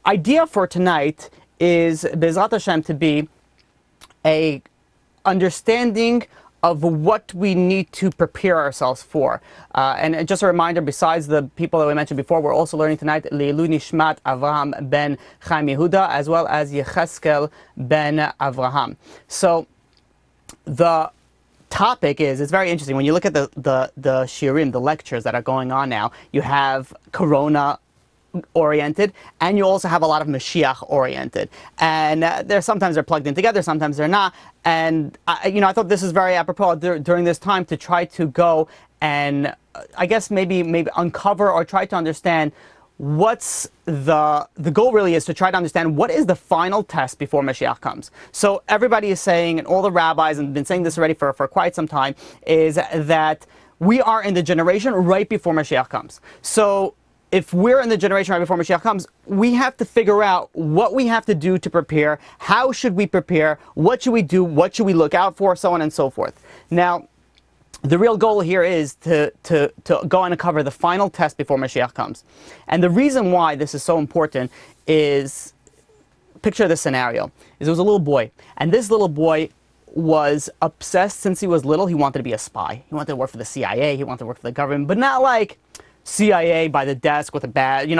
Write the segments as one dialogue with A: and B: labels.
A: idea for tonight is, Bezrat Hashem, to be a understanding of what we need to prepare ourselves for. And just a reminder, besides the people that we mentioned before, we're also learning tonight Leilu Nishmat Avraham ben Chaim Yehuda, as well as Yecheskel ben Avraham. So the topic is, it's very interesting. When you look at the shiurim, the lectures that are going on now, you have Corona oriented, and you also have a lot of Mashiach oriented, and sometimes they're plugged in together, sometimes they're not. And I thought this is very apropos during this time to try to go and I guess maybe uncover or try to understand what's the goal. Really is to try to understand what is the final test before Mashiach comes. So everybody is saying, and all the rabbis have been saying this already for quite some time, is that we are in the generation right before Mashiach comes. So if we're in the generation right before Mashiach comes, we have to figure out what we have to do to prepare, how should we prepare, what should we do, what should we look out for, so on and so forth. Now, the real goal here is to go and cover the final test before Mashiach comes. And the reason why this is so important is, picture this scenario, is there was a little boy, and this little boy was obsessed since he was little. He wanted to be a spy. He wanted to work for the CIA, he wanted to work for the government, but not like CIA by the desk with a badge, he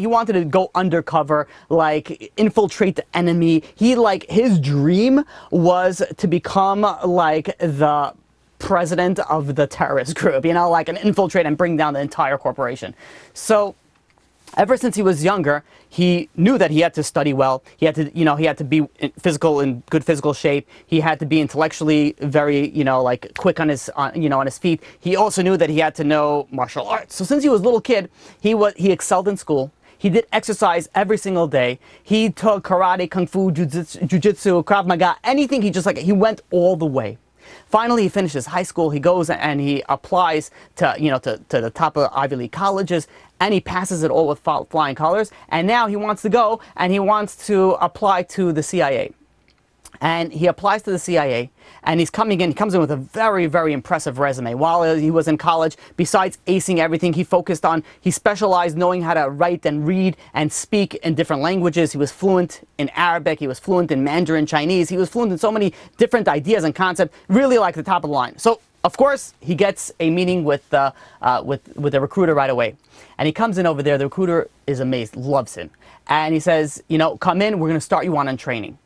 A: wanted to go undercover, like infiltrate the enemy. His dream was to become like the president of the terrorist group, like an infiltrate and bring down the entire corporation. So ever since he was younger, he knew that he had to study well. He had to be in good physical shape. He had to be intellectually very, quick on his feet. He also knew that he had to know martial arts. So since he was a little kid, he excelled in school. He did exercise every single day. He took karate, kung fu, jujitsu, krav maga, anything. He went all the way. Finally, he finishes high school. He goes and he applies to the top of Ivy League colleges, and he passes it all with flying colors. And now he wants to go and he wants to apply to the CIA. And he applies to the CIA, and he comes in with a very, very impressive resume. While he was in college, besides acing everything, he specialized knowing how to write and read and speak in different languages. He was fluent in Arabic, he was fluent in Mandarin Chinese, he was fluent in so many different ideas and concepts, really like the top of the line. So, of course, he gets a meeting with the recruiter right away. And he comes in over there, the recruiter is amazed, loves him. And he says, come in, we're going to start you on training.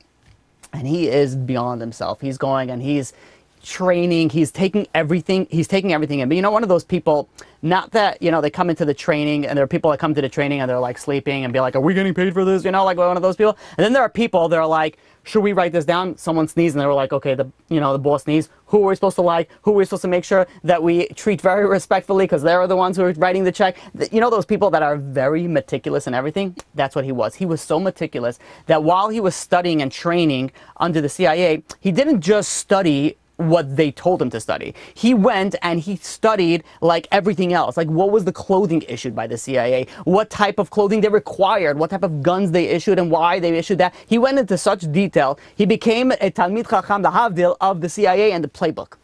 A: And he is beyond himself. He's going and he's training, he's taking everything in. But one of those people, not that, they come into the training, and there are people that come to the training and they're like sleeping and be like, are we getting paid for this? Like one of those people. And then there are people that are like, should we write this down? Someone sneezed and they were like, okay, the boss sneezed. Who are we supposed to like? Who are we supposed to make sure that we treat very respectfully because they're the ones who are writing the check? Those people that are very meticulous in everything? That's what he was. He was so meticulous that while he was studying and training under the CIA, he didn't just study what they told him to study. He went and he studied like everything else. Like, what was the clothing issued by the CIA? What type of clothing they required? What type of guns they issued and why they issued that? He went into such detail. He became a Talmid Chacham, the Havdil of the CIA and the playbook.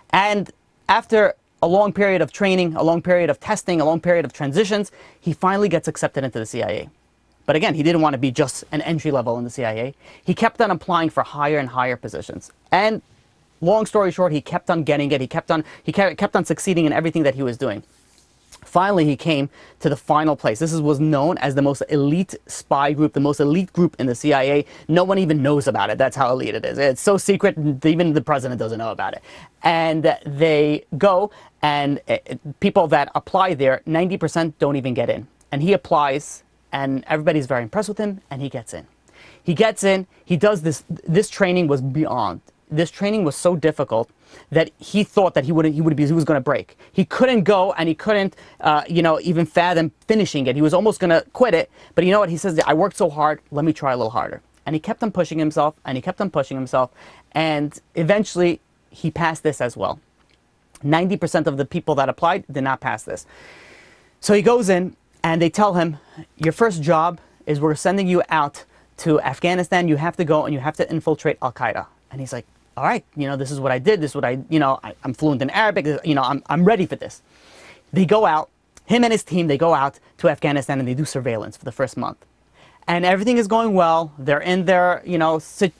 A: And after a long period of training, a long period of testing, a long period of transitions, he finally gets accepted into the CIA. But again, he didn't want to be just an entry level in the CIA. He kept on applying for higher and higher positions. And long story short, he kept on getting it. He kept on succeeding in everything that he was doing. Finally, he came to the final place. This was known as the most elite spy group, the most elite group in the CIA. No one even knows about it. That's how elite it is. It's so secret, even the president doesn't know about it. And they go, and people that apply there, 90% don't even get in. And he applies, and everybody's very impressed with him, and he gets in. He gets in, he does this. This training was beyond. This training was so difficult that he thought that he was going to break. He couldn't go, and he couldn't, even fathom finishing it. He was almost going to quit it. But you know what? He says, I worked so hard, let me try a little harder. And he kept on pushing himself, and he kept on pushing himself. And eventually, he passed this as well. 90% of the people that applied did not pass this. So he goes in, and they tell him, your first job is we're sending you out to Afghanistan. You have to go, and you have to infiltrate Al-Qaeda. And he's like, all right, this is what I did. This is what I'm fluent in Arabic. I'm ready for this. They go out, him and his team, they go out to Afghanistan and they do surveillance for the first month. and everything is going well. They're in their,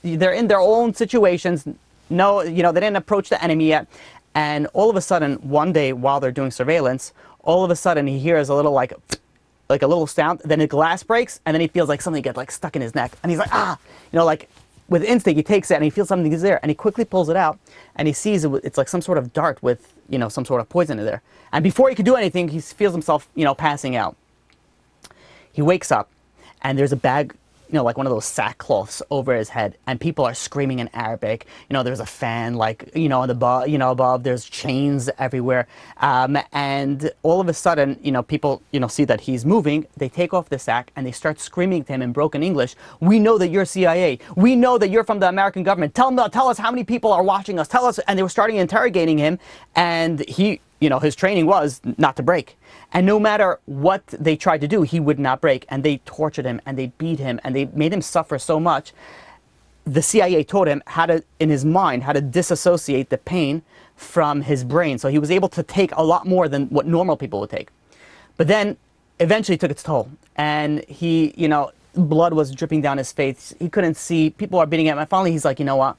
A: they're in their own situations. No, they didn't approach the enemy yet. And all of a sudden, one day while they're doing surveillance, all of a sudden he hears a little like a little sound. Then a glass breaks, and then he feels like something gets like stuck in his neck, and he's like, ah, like with instinct he takes it and he feels something is there, and he quickly pulls it out, and he sees it's like some sort of dart with some sort of poison in there. And before he could do anything, he feels himself passing out. He wakes up, and there's a bag, like one of those sackcloths over his head, and people are screaming in Arabic. There's a fan, on the above. There's chains everywhere, and all of a sudden, people, see that he's moving. They take off the sack and they start screaming to him in broken English. We know that you're CIA. We know that you're from the American government. Tell us how many people are watching us. Tell us. And they were starting interrogating him, and he, his training was not to break. And no matter what they tried to do, he would not break. And they tortured him, and they beat him, and they made him suffer so much. The CIA taught him how to, in his mind, how to disassociate the pain from his brain. So he was able to take a lot more than what normal people would take. But then, eventually, it took its toll. And he, blood was dripping down his face. He couldn't see. People are beating him. And finally, he's like, you know what?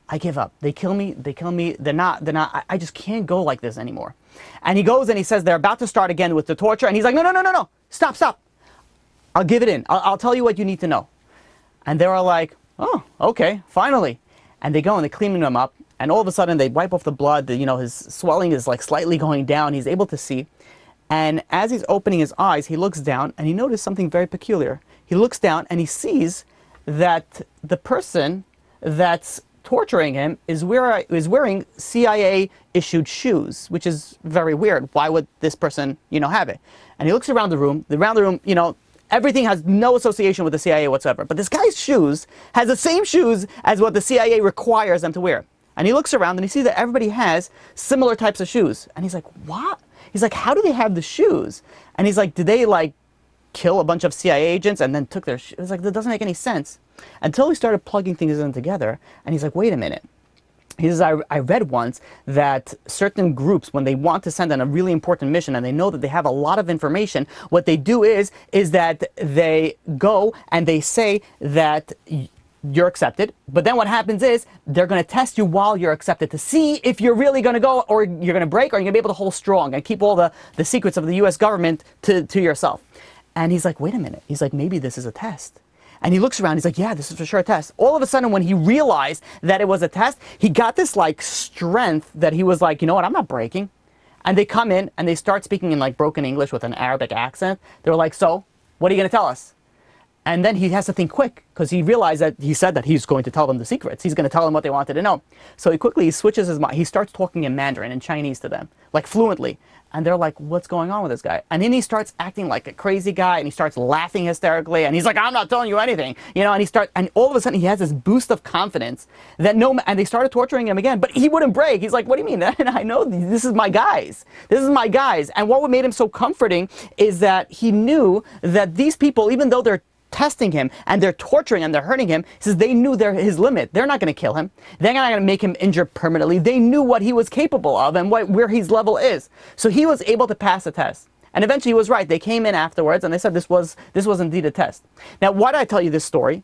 A: I give up. They kill me. They're not, I just can't go like this anymore. And he goes and he says they're about to start again with the torture. And he's like, no. Stop. I'll give it in. I'll tell you what you need to know. And they were like, oh, okay, finally. And they go and they clean him up. And all of a sudden they wipe off the blood. His swelling is like slightly going down. He's able to see. And as he's opening his eyes, he looks down and he noticed something very peculiar. He looks down and he sees that the person that's torturing him is wearing CIA-issued shoes, which is very weird. Why would this person, have it? And he looks around the room. Everything has no association with the CIA whatsoever. But this guy's shoes has the same shoes as what the CIA requires them to wear. And he looks around and he sees that everybody has similar types of shoes. And he's like, what? He's like, how do they have the shoes? And he's like, did they kill a bunch of CIA agents and then took their shoes? It's like, that doesn't make any sense. Until he started plugging things in together, and he's like, wait a minute. He says, I read once that certain groups, when they want to send on a really important mission and they know that they have a lot of information, what they do is that they go and they say that you're accepted, but then what happens is they're going to test you while you're accepted to see if you're really going to go, or you're going to break, or you're going to be able to hold strong and keep all the secrets of the US government to yourself. And he's like, wait a minute. He's like, maybe this is a test. And he looks around, he's like, yeah, this is for sure a test. All of a sudden, when he realized that it was a test, he got this strength that he was like, you know what, I'm not breaking. And they come in and they start speaking in broken English with an Arabic accent. They were like, so, what are you going to tell us? And then he has to think quick, because he realized that he said that he's going to tell them the secrets. He's going to tell them what they wanted to know. So he switches his mind. He starts talking in Mandarin and Chinese to them, fluently. And they're like, what's going on with this guy? And then he starts acting like a crazy guy, and he starts laughing hysterically, and he's like, I'm not telling you anything. And all of a sudden he has this boost of confidence that and they started torturing him again, but he wouldn't break. He's like, what do you mean? I know this is my guys. This is my guys. And what made him so comforting is that he knew that these people, even though they're testing him and they're torturing him, they're hurting him, he says they knew his limit. They're not going to kill him. They're not going to make him injured permanently. They knew what he was capable of and where his level is. So he was able to pass the test. And eventually he was right. They came in afterwards and they said this was indeed a test. Now, why did I tell you this story?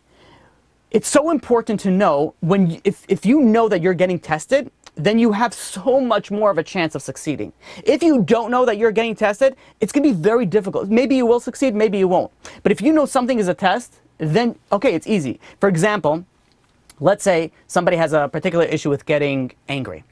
A: It's so important to know if you know that you're getting tested, then you have so much more of a chance of succeeding. If you don't know that you're getting tested, it's going to be very difficult. Maybe you will succeed, maybe you won't. But if you know something is a test, then, okay, it's easy. For example, let's say somebody has a particular issue with getting angry.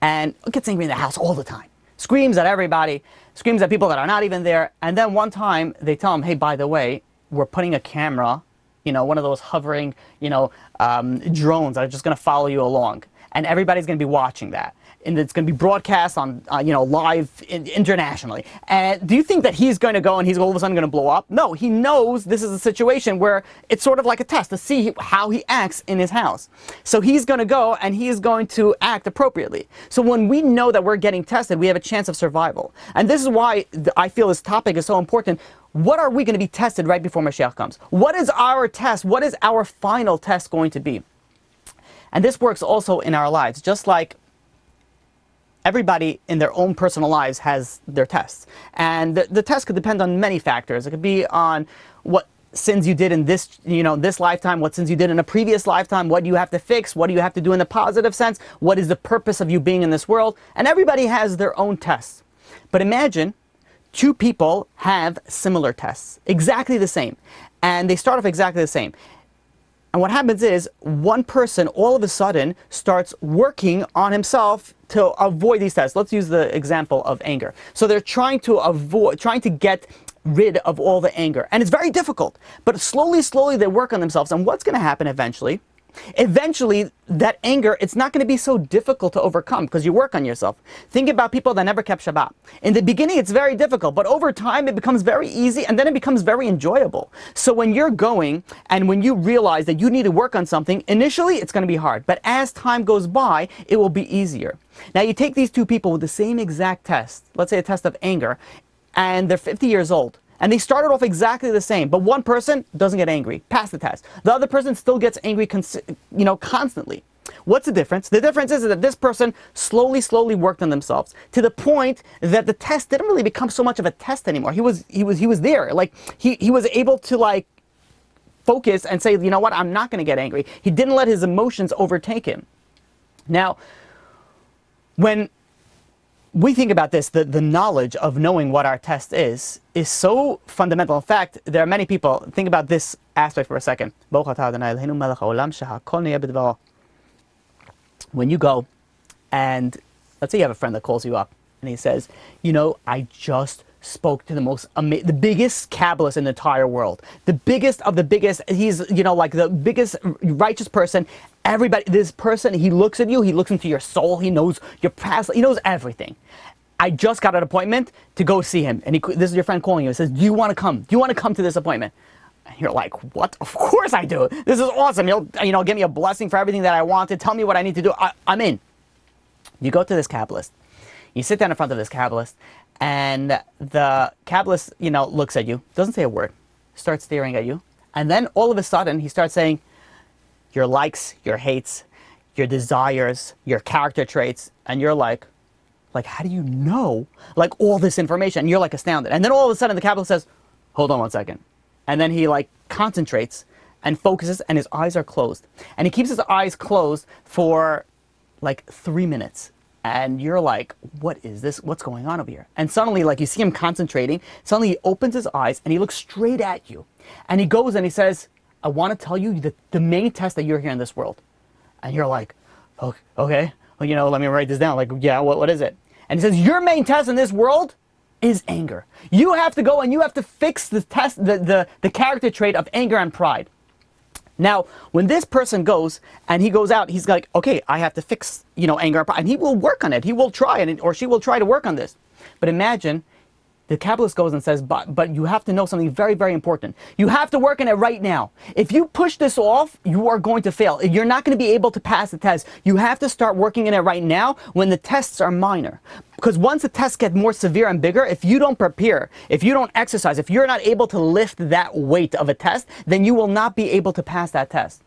A: And gets angry in the house all the time. Screams at everybody, screams at people that are not even there. And then one time, they tell him, hey, by the way, we're putting a camera, one of those hovering, drones that are just going to follow you along. And everybody's going to be watching that. And it's going to be broadcast on, live internationally. And do you think that he's going to go and he's all of a sudden going to blow up? No, he knows this is a situation where it's sort of like a test to see how he acts in his house. So he's going to go and he is going to act appropriately. So when we know that we're getting tested, we have a chance of survival. And this is why I feel this topic is so important. What are we going to be tested right before Mashiach comes? What is our test? What is our final test going to be? And this works also in our lives, just like everybody in their own personal lives has their tests. And the test could depend on many factors. It could be on what sins you did in this, this lifetime, what sins you did in a previous lifetime, what do you have to fix, what do you have to do in the positive sense, what is the purpose of you being in this world, and everybody has their own tests. But imagine two people have similar tests, exactly the same, and they start off exactly the same. And what happens is, one person all of a sudden starts working on himself to avoid these tests. Let's use the example of anger. So they're trying to get rid of all the anger. And it's very difficult. But slowly they work on themselves. And what's going to happen eventually? Eventually, that anger, it's not going to be so difficult to overcome because you work on yourself. Think about people that never kept Shabbat. In the beginning, it's very difficult, but over time, it becomes very easy, and then it becomes very enjoyable. So when you're going, and when you realize that you need to work on something, initially, it's going to be hard. But as time goes by, it will be easier. Now, you take these two people with the same exact test, let's say a test of anger, and they're 50 years old. And they started off exactly the same, but one person doesn't get angry, pass the test. The other person still gets angry, constantly. What's the difference? The difference is that this person slowly worked on themselves to the point that the test didn't really become so much of a test anymore. He was there, like he was able to focus and say, you know what, I'm not going to get angry. He didn't let his emotions overtake him. Now, when we think about this, the knowledge of knowing what our test is so fundamental. In fact, there are many people, think about this aspect for a second. When you go, and let's say you have a friend that calls you up, and he says, I just spoke to the biggest Kabbalist in the entire world. The biggest of the biggest, he's, like the biggest righteous person. Everybody, this person, he looks at you, he looks into your soul, he knows your past, he knows everything. I just got an appointment to go see him. And this is your friend calling you. He says, do you want to come? Do you want to come to this appointment? And you're like, what? Of course I do. This is awesome. He'll, give me a blessing for everything that I wanted. Tell me what I need to do. I'm in. You go to this Kabbalist. You sit down in front of this Kabbalist. And the Kabbalist, looks at you. Doesn't say a word. Starts staring at you. And then all of a sudden, he starts saying, your likes, your hates, your desires, your character traits, and you're like, how do you know, all this information? And you're astounded. And then all of a sudden the Kabbalist says, hold on one second. And then he concentrates and focuses, and his eyes are closed. And he keeps his eyes closed for 3 minutes. And you're like, what is this? What's going on over here? And suddenly, you see him concentrating. Suddenly he opens his eyes and he looks straight at you. And he goes and he says, I want to tell you the main test that you're here in this world. And you're like, okay, well, let me write this down. Yeah, what is it? And he says, your main test in this world is anger. You have to go and you have to fix the test, the character trait of anger and pride. Now, when this person goes and he goes out, he's like, okay, I have to fix, anger and pride. And he will work on it. He will try, or she will try to work on this. But imagine, the Kabbalist goes and says, but you have to know something very, very important. You have to work on it right now. If you push this off, you are going to fail. You're not going to be able to pass the test. You have to start working on it right now when the tests are minor. Because once the tests get more severe and bigger, if you don't prepare, if you don't exercise, if you're not able to lift that weight of a test, then you will not be able to pass that test.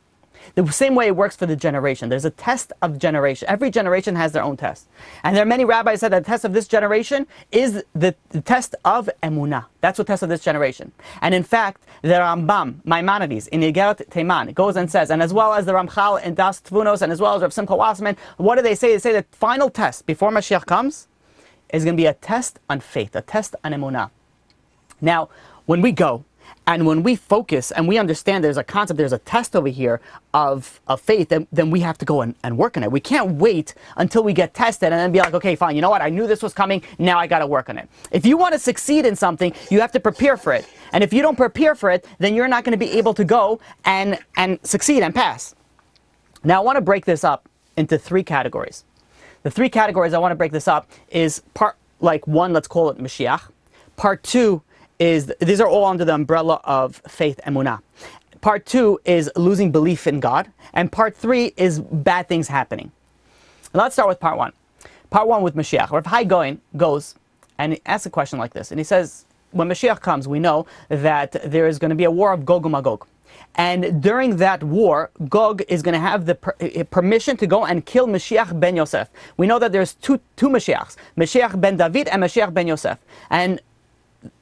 A: The same way it works for the generation. There's a test of generation. Every generation has their own test. And there are many rabbis said that the test of this generation is the test of Emunah. That's what test of this generation. And in fact, the Rambam, Maimonides, in Igeret Teiman, goes and says, and as well as the Ramchal in Das Tvunos, and as well as Rav Simcha Wasserman, what do they say? They say the final test before Mashiach comes is going to be a test on faith, a test on Emunah. Now, when we go, and when we focus and we understand there's a concept, there's a test over here of faith, then we have to go and work on it. We can't wait until we get tested and then be like, okay, fine, you know what? I knew this was coming. Now I got to work on it. If you want to succeed in something, you have to prepare for it. And if you don't prepare for it, then you're not going to be able to go and succeed and pass. Now, I want to break this up into 3 categories. The 3 categories I want to break this up is part, one, let's call it Mashiach. Part 2 is, these are all under the umbrella of faith, Emunah. Part 2 is losing belief in God. And part 3 is bad things happening. And let's start with part 1. Part 1 with Mashiach. Rav Hyegyo goes and he asks a question like this. And he says, when Mashiach comes, we know that there is going to be a war of Gog and Magog. And during that war, Gog is going to have the permission to go and kill Mashiach ben Yosef. We know that there's two Mashiachs, Mashiach ben David and Mashiach ben Yosef. And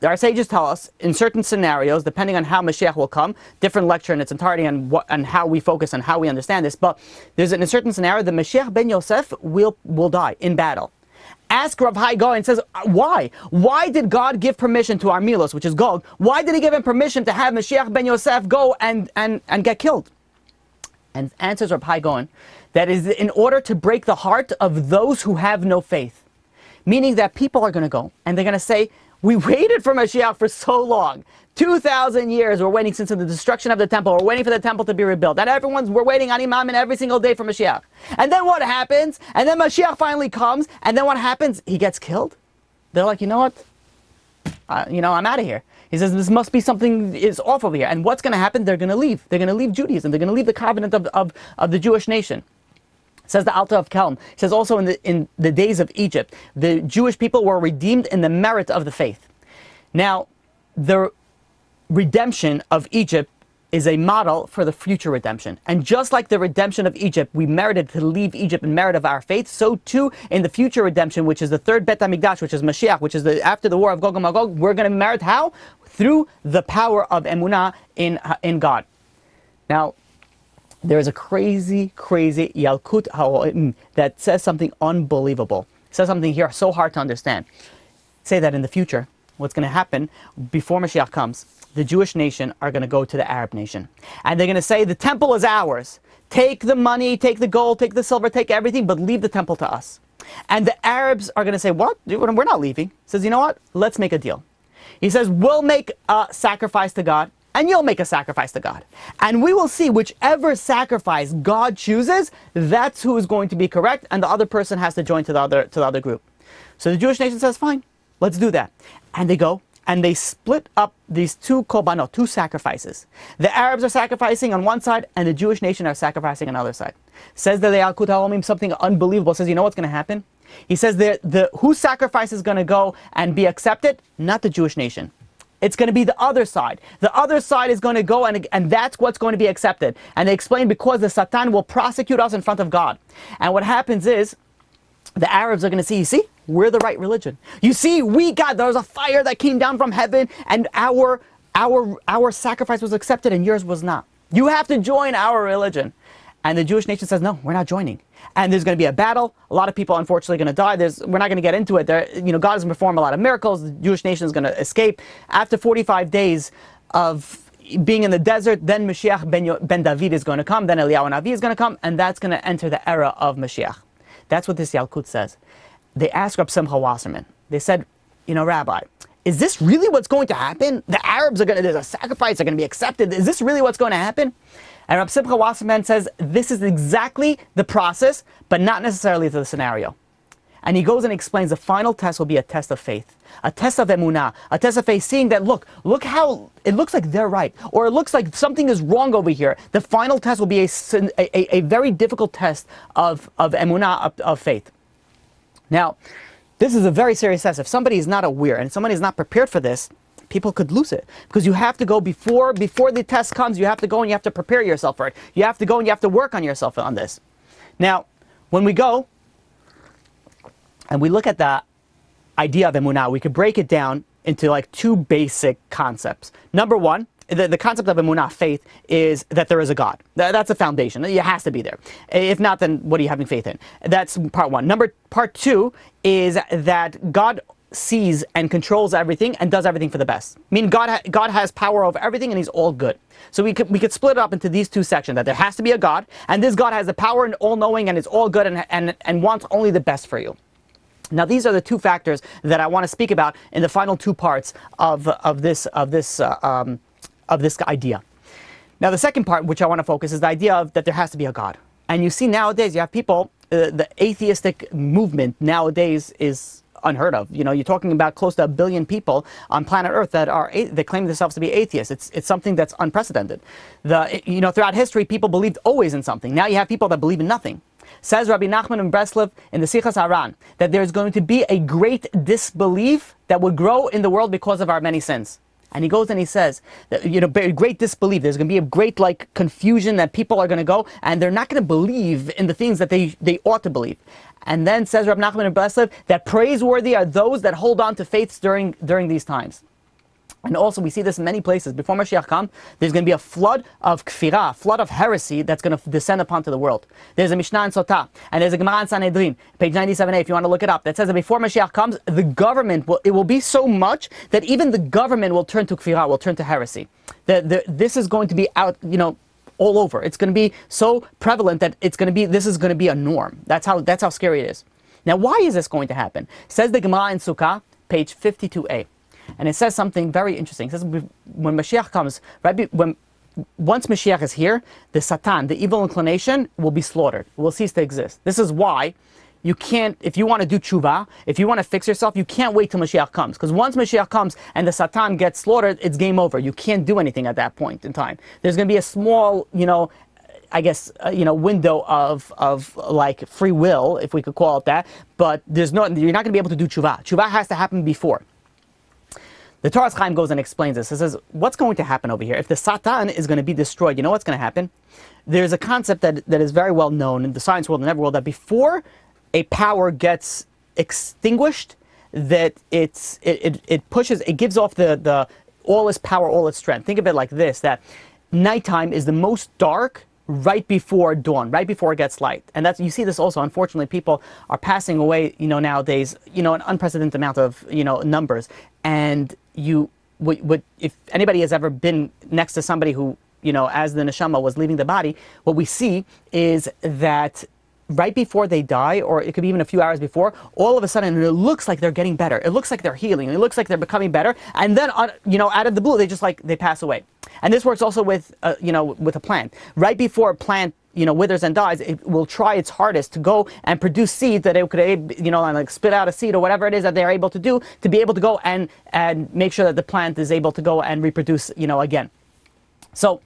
A: our sages tell us, in certain scenarios, depending on how Mashiach will come, different lecture in its entirety and how we focus on how we understand this, but there's in a certain scenario, the Mashiach ben Yosef will die in battle. Ask Rav Hyegyo and says, why? Why did God give permission to Armilos, which is Gog? Why did he give him permission to have Mashiach ben Yosef go and get killed? And answers Rav Hyegyo that is in order to break the heart of those who have no faith. Meaning that people are going to go and they're going to say, we waited for Mashiach for so long. 2,000 years we're waiting since the destruction of the temple. We're waiting for the temple to be rebuilt. And we're waiting on Imam every single day for Mashiach. And then what happens? And then Mashiach finally comes. And then what happens? He gets killed. They're like, you know what? I'm out of here. He says, this must be something is off over here. And what's going to happen? They're going to leave. They're going to leave Judaism. They're going to leave the covenant of the Jewish nation. Says the Alta of Kelm. Says also in the days of Egypt, the Jewish people were redeemed in the merit of the faith. Now, the redemption of Egypt is a model for the future redemption. And just like the redemption of Egypt, we merited to leave Egypt in merit of our faith, so too in the future redemption, which is the third Beit HaMikdash, which is Mashiach, which is after the war of Gog and Magog, we're going to merit how? Through the power of Emunah in God. Now, there is a crazy Yalkut HaRo'im that says something unbelievable. It says something here so hard to understand. Say that in the future, what's going to happen before Mashiach comes, the Jewish nation are going to go to the Arab nation. And they're going to say, the temple is ours. Take the money, take the gold, take the silver, take everything, but leave the temple to us. And the Arabs are going to say, what? We're not leaving. He says, you know what? Let's make a deal. He says, we'll make a sacrifice to God, and you'll make a sacrifice to God. And we will see whichever sacrifice God chooses, that's who is going to be correct, and the other person has to join to the other group. So the Jewish nation says, fine, let's do that. And they go, and they split up these two korbanot, two sacrifices. The Arabs are sacrificing on one side, and the Jewish nation are sacrificing on the other side. Says the Yalkut HaRo'im something unbelievable. Says, you know what's going to happen? He says whose sacrifice is going to go and be accepted? Not the Jewish nation. It's going to be the other side. The other side is going to go and that's what's going to be accepted. And they explain because the Satan will prosecute us in front of God. And what happens is, the Arabs are going to see, you see, we're the right religion. You see, there was a fire that came down from heaven and our sacrifice was accepted and yours was not. You have to join our religion. And the Jewish nation says, no, we're not joining. And there's going to be a battle. A lot of people, unfortunately, are going to die. We're not going to get into it. God has performed a lot of miracles. The Jewish nation is going to escape. After 45 days of being in the desert, then Mashiach ben David is going to come. Then Eliyahu Navi is going to come. And that's going to enter the era of Mashiach. That's what this Yalkut says. They asked Rab Simcha Wasserman. They said, Rabbi, is this really what's going to happen? The Arabs there's a sacrifice, they're going to be accepted. Is this really what's going to happen? And Rab Simcha Wasserman says, this is exactly the process, but not necessarily the scenario. And he goes and explains the final test will be a test of faith, a test of Emunah, a test of faith, seeing that, look how it looks like they're right, or it looks like something is wrong over here. The final test will be a very difficult test of Emunah, of faith. Now, this is a very serious test. If somebody is not aware and somebody is not prepared for this, people could lose it. Because you have to go before the test comes, you have to go and you have to prepare yourself for it. You have to go and you have to work on yourself on this. Now, when we go and we look at the idea of Emunah, we could break it down into like two basic concepts. Number one, the concept of Emunah, faith, is that there is a God. That's a foundation. It has to be there. If not, then what are you having faith in? That's part one. Part two is that God sees and controls everything and does everything for the best. I mean, God has power over everything and he's all good. So we could split it up into these two sections, that there has to be a God, and this God has the power and all-knowing and is all good and wants only the best for you. Now, these are the two factors that I want to speak about in the final two parts of this idea. Now, the second part, which I want to focus, is the idea of that there has to be a God. And you see nowadays, you have people, the atheistic movement nowadays is unheard of. You're talking about close to 1 billion people on planet Earth that claim themselves to be atheists. It's something that's unprecedented. Throughout history, people believed always in something. Now you have people that believe in nothing. Says Rabbi Nachman in Breslav in the Sichas Aran that there's going to be a great disbelief that would grow in the world because of our many sins. And he goes and he says that, great disbelief. There's going to be a great confusion that people are going to go and they're not going to believe in the things that they ought to believe. And then says Rabbi Nachman in Breslav that praiseworthy are those that hold on to faiths during these times. And also we see this in many places. Before Mashiach comes, there's going to be a flood of kfirah, a flood of heresy that's going to descend upon to the world. There's a Mishnah in Sotah, and there's a Gemara in Sanhedrin, page 97a, if you want to look it up, that says that before Mashiach comes, the government, it will be so much that even the government will turn to kfirah, will turn to heresy. This is going to be out, all over. It's going to be so prevalent that this is going to be a norm. That's how scary it is. Now, why is this going to happen? Says the Gemara in Sukkah, page 52a. And it says something very interesting. It says when Mashiach comes, once Mashiach is here, the Satan, the evil inclination, will be slaughtered. It will cease to exist. This is why you can't, if you want to do tshuva, if you want to fix yourself, you can't wait till Mashiach comes. Because once Mashiach comes and the Satan gets slaughtered, it's game over. You can't do anything at that point in time. There's going to be a small, window of like free will, if we could call it that. But you're not going to be able to do tshuva. Tshuva has to happen before. The Torah Chaim goes and explains this. It says, what's going to happen over here? If the Satan is going to be destroyed, you know what's going to happen? There's a concept that is very well known in the science world and every world, that before a power gets extinguished, that it pushes, it gives off the all its power, all its strength. Think of it like this, that nighttime is the most dark right before dawn, right before it gets light. And you see this also, unfortunately, people are passing away, nowadays, an unprecedented amount of, numbers. And if anybody has ever been next to somebody who, as the neshama was leaving the body, what we see is that right before they die, or it could be even a few hours before, all of a sudden it looks like they're getting better. It looks like they're healing. It looks like they're becoming better. And then, out of the blue, they pass away. And this works also with a plant. Right before a plant, withers and dies, it will try its hardest to go and produce seeds that it could, like spit out a seed or whatever it is that they're able to do, to be able to go and make sure that the plant is able to go and reproduce, again. So,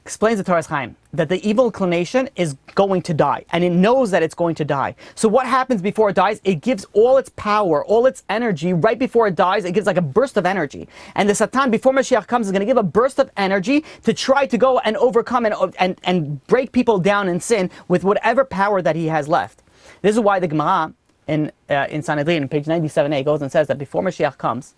A: explains the Torah Chaim that the evil inclination is going to die, and it knows that it's going to die. So what happens before it dies? It gives all its power, all its energy right before it dies. It gives like a burst of energy. And the Satan, before Mashiach comes, is going to give a burst of energy to try to go and overcome and break people down in sin with whatever power that he has left. This is why the Gemara in Sanhedrin, page 97a, goes and says that before Mashiach comes,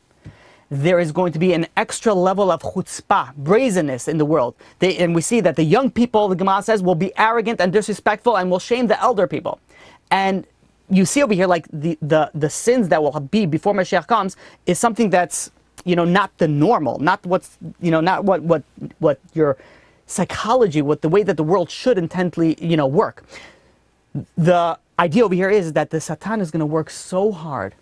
A: there is going to be an extra level of chutzpah, brazenness in the world. And we see that the young people, the Gemara says, will be arrogant and disrespectful and will shame the elder people. And you see over here, like the sins that will be before Mashiach comes is something that's, not the normal, not what's, not what your psychology, what the way that the world should intently, work. The idea over here is that the Satan is going to work so hard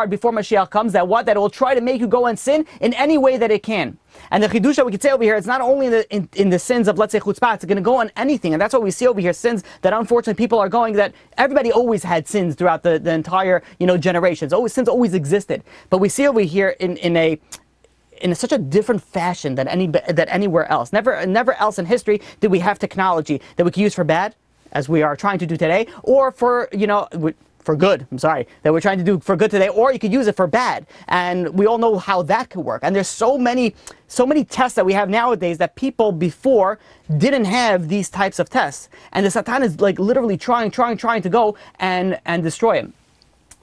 A: before Mashiach comes, that it will try to make you go and sin in any way that it can. And the chidusha we could say over here, it's not only in the sins of, let's say, chutzpah, it's going to go on anything. And that's what we see over here, sins that unfortunately people are going, that everybody always had sins throughout the entire, generations. Sins always existed. But we see over here in such a different fashion than anywhere else. Never else in history did we have technology that we could use for bad, as we are trying to do today, or for, for good, that we're trying to do for good today, or you could use it for bad. And we all know how that could work. And there's so many tests that we have nowadays that people before didn't have these types of tests. And the Satan is like literally trying to go and destroy him.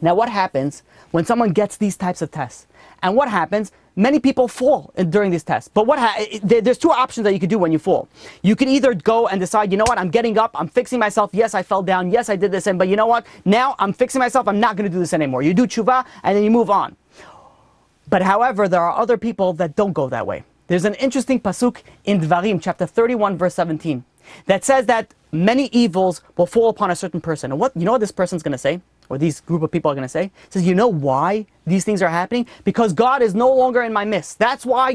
A: Now what happens when someone gets these types of tests? And what happens? Many people fall during these tests. But there's two options that you could do when you fall. You could either go and decide, I'm getting up, I'm fixing myself. Yes, I fell down. Yes, I did this. But you know what? Now I'm fixing myself. I'm not going to do this anymore. You do tshuva and then you move on. But however, there are other people that don't go that way. There's an interesting pasuk in Dvarim, chapter 31, verse 17, that says that many evils will fall upon a certain person. And what this person's going to say? Or these group of people are going to say? It says, you know why these things are happening? Because God is no longer in my midst. That's why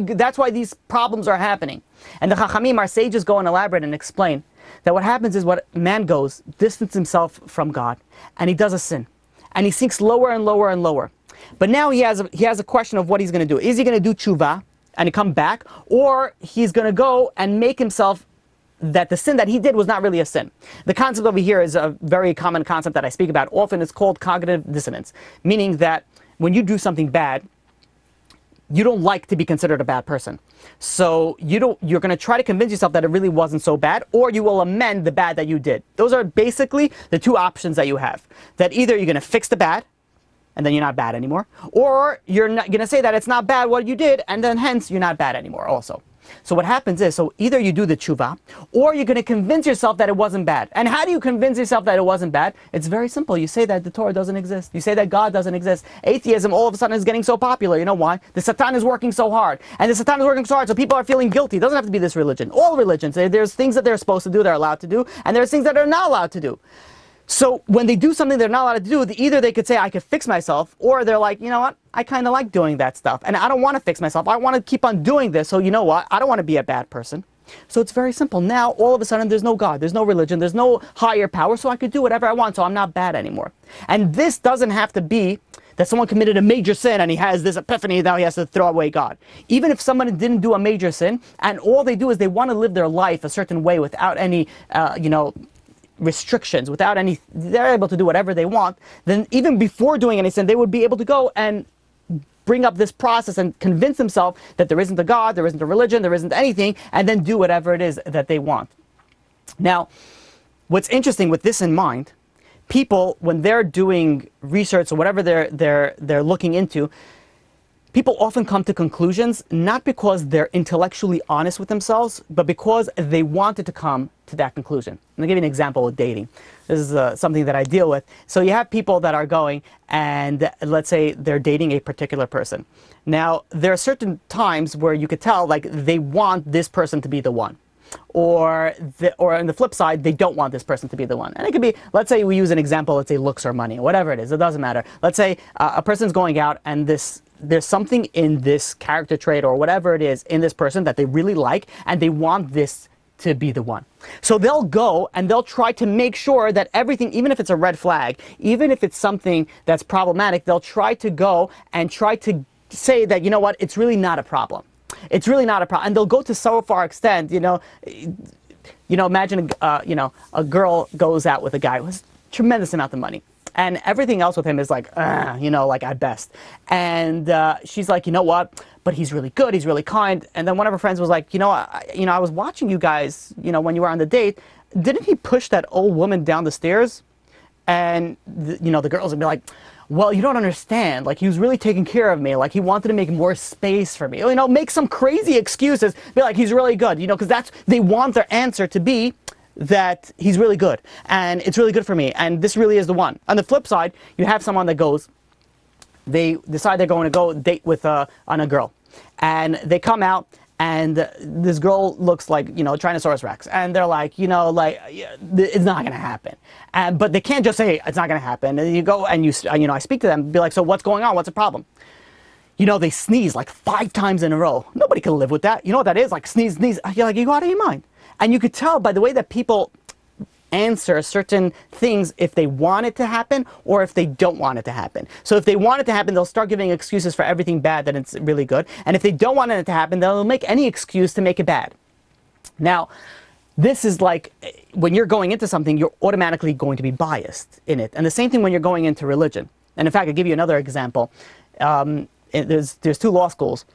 A: these problems are happening. And the Chachamim, our sages, go and elaborate and explain that what happens is what man goes, distance himself from God, and he does a sin. And he sinks lower and lower and lower. But now he has a question of what he's going to do. Is he going to do tshuva and come back? Or he's going to go and make himself that the sin that he did was not really a sin. The concept over here is a very common concept that I speak about. Often it's called cognitive dissonance, meaning that when you do something bad, you don't like to be considered a bad person. So you're going to try to convince yourself that it really wasn't so bad, or you will amend the bad that you did. Those are basically the two options that you have. That either you're going to fix the bad, and then you're not bad anymore. Or you're not going to say that it's not bad what you did, and then hence you're not bad anymore also. So what happens is, so either you do the tshuva, or you're going to convince yourself that it wasn't bad. And how do you convince yourself that it wasn't bad? It's very simple. You say that the Torah doesn't exist. You say that God doesn't exist. Atheism all of a sudden is getting so popular. You know why? The Satan is working so hard. And the Satan is working so hard, so people are feeling guilty. It doesn't have to be this religion. All religions. There's things that they're supposed to do, they're allowed to do, and there's things that they're not allowed to do. So when they do something they're not allowed to do, either they could say, I could fix myself, or they're like, you know what, I kind of like doing that stuff, and I don't want to fix myself. I want to keep on doing this, so you know what, I don't want to be a bad person. So it's very simple. Now, all of a sudden, there's no God, there's no religion, there's no higher power, so I could do whatever I want, so I'm not bad anymore. And this doesn't have to be that someone committed a major sin and he has this epiphany, now he has to throw away God. Even if someone didn't do a major sin, and all they do is they want to live their life a certain way without any, restrictions, without any, they're able to do whatever they want, then even before doing any sin, they would be able to go and bring up this process and convince themselves that there isn't a God, there isn't a religion, there isn't anything, and then do whatever it is that they want. Now, what's interesting with this in mind, people, when they're doing research or whatever they're looking into, people often come to conclusions not because they're intellectually honest with themselves, but because they wanted to come to that conclusion. I'm going to give you an example with dating. This is something that I deal with. So you have people that are going and let's say they're dating a particular person. Now, there are certain times where you could tell like they want this person to be the one. Or on the flip side, they don't want this person to be the one. And it could be, let's say we use an example, let's say looks or money, whatever it is, it doesn't matter. Let's say a person's going out and there's something in this character trait or whatever it is in this person that they really like, and they want this to be the one. So they'll go and they'll try to make sure that everything, even if it's a red flag, even if it's something that's problematic, they'll try to go and try to say that, you know what, it's really not a problem. It's really not a problem. And they'll go to so far extent, imagine, a girl goes out with a guy who has a tremendous amount of money. And everything else with him is like, like at best. And she's like, you know what? But he's really good. He's really kind. And then one of her friends was like, I was watching you guys, when you were on the date. Didn't he push that old woman down the stairs? And, the girls would be like, well, you don't understand. Like, he was really taking care of me. Like, he wanted to make more space for me. Make some crazy excuses. Be like, he's really good. Because they want their answer to be that he's really good. And it's really good for me. And this really is the one. On the flip side, you have someone that goes, they decide they're going to go date with on a girl. And they come out, and this girl looks like, Tyrannosaurus Rex. And they're like, it's not going to happen. But they can't just say it's not going to happen. And you go and I speak to them, be like, so what's going on? What's the problem? They sneeze like 5 times in a row. Nobody can live with that. You know what that is? Like sneeze. You're like, you go out of your mind. And you could tell by the way that people answer certain things if they want it to happen or if they don't want it to happen. So if they want it to happen, they'll start giving excuses for everything bad that it's really good. And if they don't want it to happen, they'll make any excuse to make it bad. Now, this is like when you're going into something, you're automatically going to be biased in it. And the same thing when you're going into religion. And in fact, I'll give you another example. There's 2 law schools.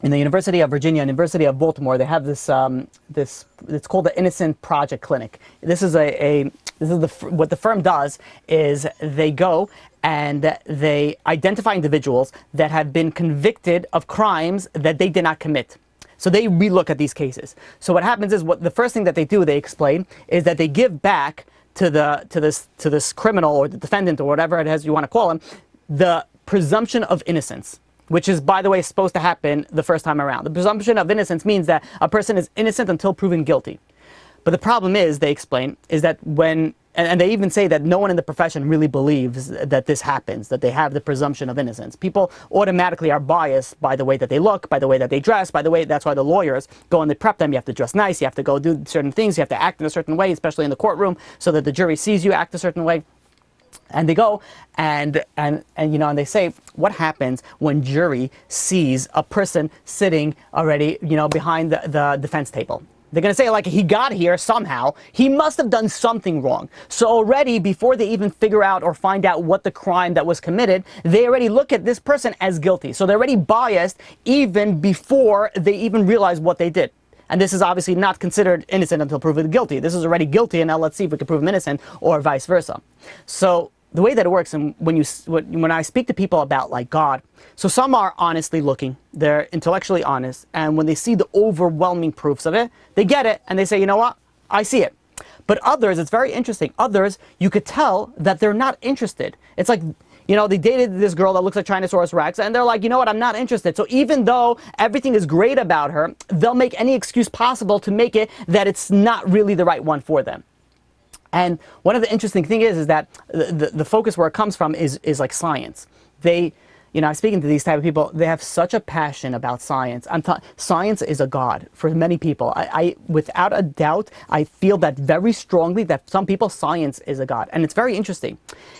A: In the University of Virginia and University of Baltimore, they have this it's called the Innocent Project Clinic. This is what the firm does is they go and they identify individuals that have been convicted of crimes that they did not commit. So they relook at these cases. So what happens is the first thing that they do, they explain, is that they give back to this criminal or the defendant or whatever it is you want to call him, the presumption of innocence, which is, by the way, supposed to happen the first time around. The presumption of innocence means that a person is innocent until proven guilty. But the problem is, they explain, is that and they even say that no one in the profession really believes that this happens, that they have the presumption of innocence. People automatically are biased by the way that they look, by the way that they dress, that's why the lawyers go and they prep them. You have to dress nice, you have to go do certain things, you have to act in a certain way, especially in the courtroom, so that the jury sees you act a certain way. And they go and they say, what happens when jury sees a person sitting already, behind the defense table? They're going to say, like, he got here somehow. He must have done something wrong. So already, before they even figure out or find out what the crime that was committed, they already look at this person as guilty. So they're already biased even before they even realize what they did. And this is obviously not considered innocent until proven guilty. This is already guilty, and now let's see if we can prove him innocent, or vice versa. So the way that it works, and when I speak to people about like God, so some are honestly looking, they're intellectually honest, and when they see the overwhelming proofs of it, they get it, and they say, you know what, I see it. But others, it's very interesting, others, you could tell that they're not interested. It's like, you know, they dated this girl that looks like Tyrannosaurus Rex, and they're like, you know what, I'm not interested. So even though everything is great about her, they'll make any excuse possible to make it that it's not really the right one for them. And one of the interesting things is that the focus where it comes from is like science. They, you know, I'm speaking to these type of people, they have such a passion about science. Science is a god for many people. I without a doubt, I feel that very strongly that some people, science is a god. And it's very interesting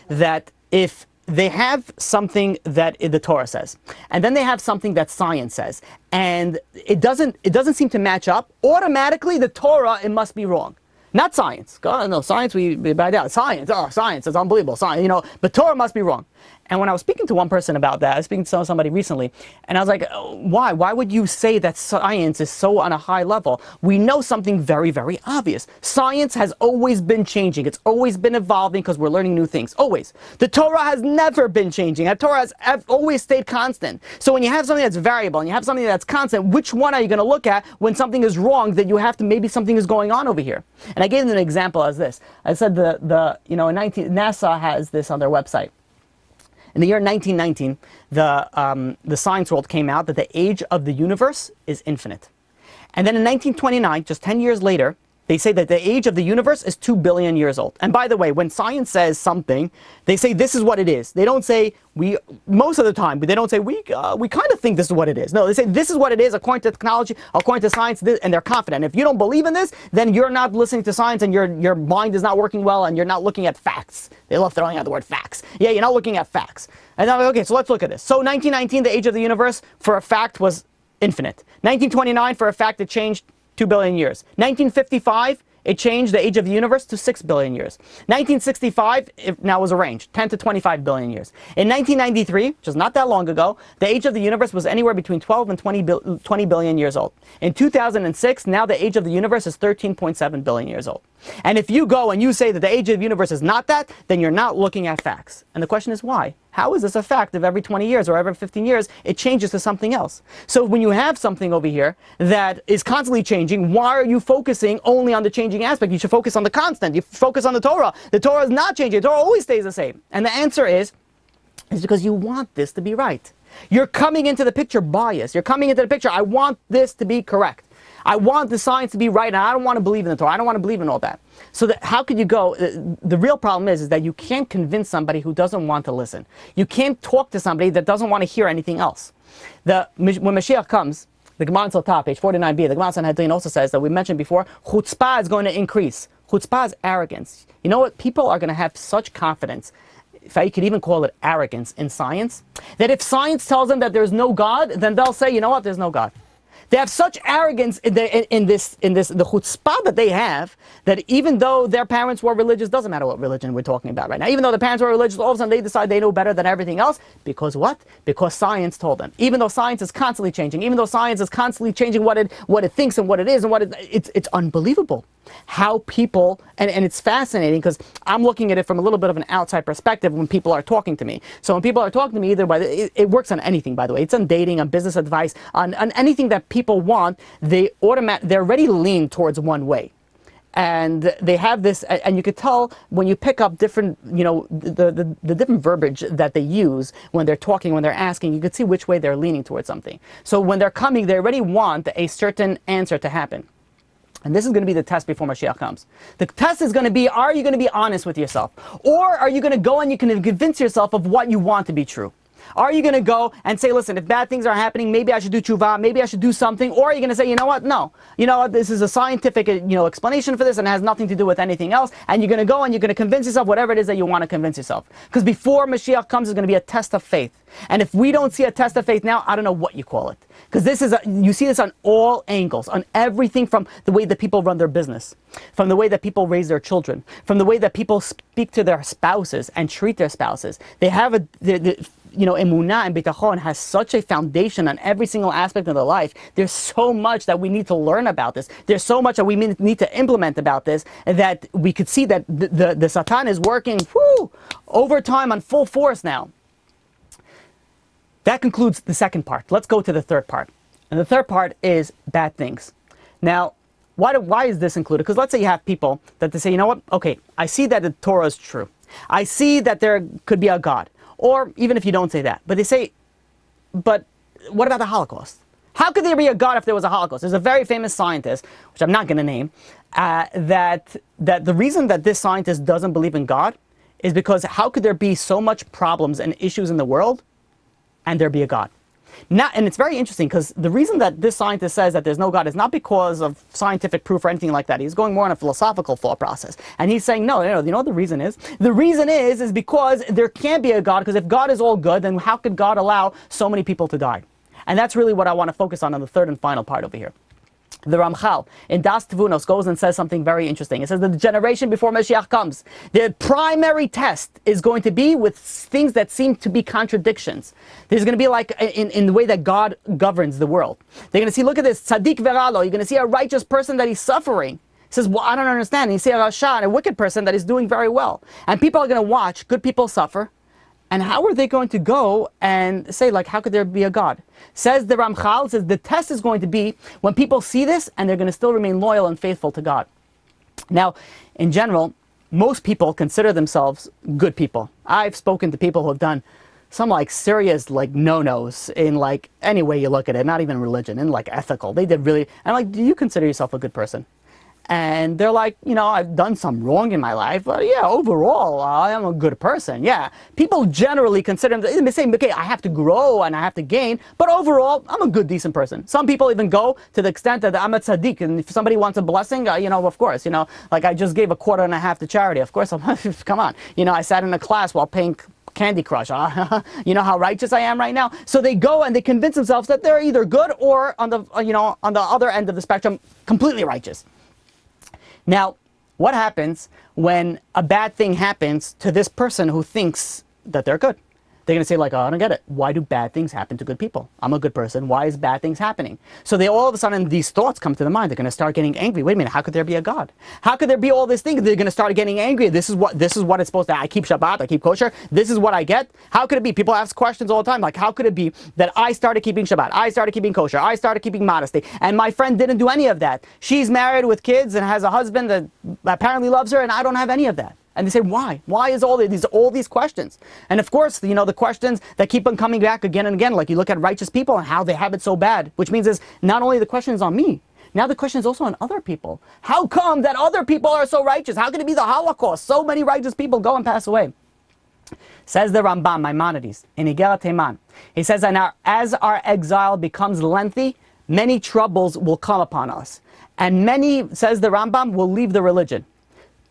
A: that if they have something that the Torah says, and then they have something that science says, and it doesn't seem to match up, automatically the Torah, it must be wrong. Not science. God, no, science, we buy out. Science, oh, science, it's unbelievable. Science, you know, but Torah must be wrong. And when I was speaking to one person about that, I was speaking to somebody recently, and I was like, why? Why would you say that science is so on a high level? We know something very, very obvious. Science has always been changing. It's always been evolving because we're learning new things. Always. The Torah has never been changing. The Torah has always stayed constant. So when you have something that's variable and you have something that's constant, which one are you going to look at when something is wrong that you have to, maybe something is going on over here? And I gave them an example as this. I said you know, NASA has this on their website. In the year 1919, the science world came out that the age of the universe is infinite. And then in 1929, just 10 years later, they say that the age of the universe is 2 billion years old. And by the way, when science says something, they say this is what it is. They don't say most of the time, but they don't say we kind of think this is what it is. No, they say this is what it is according to technology, according to science, and they're confident. If you don't believe in this, then you're not listening to science, and your mind is not working well, and you're not looking at facts. They love throwing out the word facts. Yeah, you're not looking at facts. And I'm like, okay, so let's look at this. So 1919, the age of the universe, for a fact, was infinite. 1929, for a fact, it changed 2 billion years. 1955, it changed the age of the universe to 6 billion years. 1965, it now was a range, 10 to 25 billion years. In 1993, which is not that long ago, the age of the universe was anywhere between 12 and 20 billion years old. In 2006, now the age of the universe is 13.7 billion years old. And if you go and you say that the age of the universe is not that, then you're not looking at facts. And the question is why? How is this a fact if every 20 years or every 15 years it changes to something else? So when you have something over here that is constantly changing, why are you focusing only on the changing aspect? You should focus on the constant. You focus on the Torah. The Torah is not changing. The Torah always stays the same. And the answer is because you want this to be right. You're coming into the picture biased. You're coming into the picture, I want this to be correct. I want the science to be right, and I don't want to believe in the Torah. I don't want to believe in all that. So how could you go? The real problem is that you can't convince somebody who doesn't want to listen. You can't talk to somebody that doesn't want to hear anything else. When Mashiach comes, the Gemara on top, page 49b, the Gemara on Sanhedrin also says that we mentioned before, chutzpah is going to increase. Chutzpah is arrogance. You know what? People are going to have such confidence, if I could even call it arrogance in science, that if science tells them that there's no God, then they'll say, you know what, there's no God. They have such arrogance in the chutzpah that they have, that even though their parents were religious, doesn't matter what religion we're talking about right now, even though the parents were religious, all of a sudden they decide they know better than everything else. Because what? Because science told them. Even though science is constantly changing, even though science is constantly changing what it thinks and what it is and it's unbelievable how people, and it's fascinating because I'm looking at it from a little bit of an outside perspective when people are talking to me. So when people are talking to me, either it works on anything, by the way. It's on dating, on business advice, on anything that people want, they already lean towards one way. And they have this, and you could tell when you pick up different, you know, the different verbiage that they use when they're talking, when they're asking, you could see which way they're leaning towards something. So when they're coming, they already want a certain answer to happen. And this is going to be the test before Mashiach comes. The test is going to be, are you going to be honest with yourself? Or are you going to go and you can convince yourself of what you want to be true? Are you going to go and say, listen, if bad things are happening, maybe I should do tshuva, maybe I should do something? Or are you going to say, you know what, no. You know what, this is a scientific explanation for this and it has nothing to do with anything else. And you're going to go and you're going to convince yourself whatever it is that you want to convince yourself. Because before Mashiach comes, there's going to be a test of faith. And if we don't see a test of faith now, I don't know what you call it. Because you see this on all angles, on everything from the way that people run their business, from the way that people raise their children, from the way that people speak to their spouses and treat their spouses. They have Emunah and Bitachon has such a foundation on every single aspect of their life. There's so much that we need to learn about this. There's so much that we need to implement about this, that we could see that the Satan is working overtime on full force now. That concludes the second part. Let's go to the third part. And the third part is bad things. Now, why is this included? Because let's say you have people that they say, you know what, okay, I see that the Torah is true. I see that there could be a God. Or even if you don't say that, but they say, but what about the Holocaust? How could there be a God if there was a Holocaust? There's a very famous scientist, which I'm not going to name, that the reason that this scientist doesn't believe in God is because how could there be so much problems and issues in the world and there be a God? And it's very interesting because the reason that this scientist says that there's no God is not because of scientific proof or anything like that. He's going more on a philosophical thought process. And he's saying, no, you know what the reason is? The reason is because there can't be a God, because if God is all good, then how could God allow so many people to die? And that's really what I want to focus on the third and final part over here. The Ramchal in Das Tvunos goes and says something very interesting. It says that the generation before Mashiach comes, the primary test is going to be with things that seem to be contradictions. There's going to be like in the way that God governs the world. They're going to see, look at this, tzaddik veralo. You're going to see a righteous person that he's suffering. He says, well, I don't understand. And you see a rasha, a wicked person that is doing very well. And people are going to watch good people suffer. And how are they going to go and say, like, how could there be a God? Says the Ramchal, says the test is going to be when people see this and they're going to still remain loyal and faithful to God. Now, in general, most people consider themselves good people. I've spoken to people who have done some like serious like no-nos in like any way you look at it, not even religion, in like ethical. They did really, I'm like, do you consider yourself a good person? And they're like, you know, I've done some wrong in my life, but yeah, overall, I am a good person. Yeah, people generally consider them, they say, okay, I have to grow and I have to gain, but overall, I'm a good, decent person. Some people even go to the extent that I'm a tzaddik, and if somebody wants a blessing, you know, of course, you know, like I just gave $1.25 to charity. Of course, come on. You know, I sat in a class while playing Candy Crush. You know how righteous I am right now? So they go and they convince themselves that they're either good or on the, you know, on the other end of the spectrum, completely righteous. Now, what happens when a bad thing happens to this person who thinks that they're good? They're going to say, like, oh, I don't get it. Why do bad things happen to good people? I'm a good person. Why is bad things happening? So they all of a sudden, these thoughts come to their mind. They're going to start getting angry. Wait a minute, how could there be a God? How could there be all these things? They're going to start getting angry. This is what it's supposed to. I keep Shabbat, I keep kosher. This is what I get. How could it be? People ask questions all the time, like, how could it be that I started keeping Shabbat, I started keeping kosher, I started keeping modesty, and my friend didn't do any of that? She's married with kids and has a husband that apparently loves her, and I don't have any of that. And they say, why? Why is all these questions? And of course, you know, the questions that keep on coming back again and again, like you look at righteous people and how they have it so bad, which means is not only the question is on me, now the question is also on other people. How come that other people are so righteous? How could it be the Holocaust? So many righteous people go and pass away. Says the Rambam, Maimonides, in Igeret Teman. He says, as our exile becomes lengthy, many troubles will come upon us. And many, says the Rambam, will leave the religion.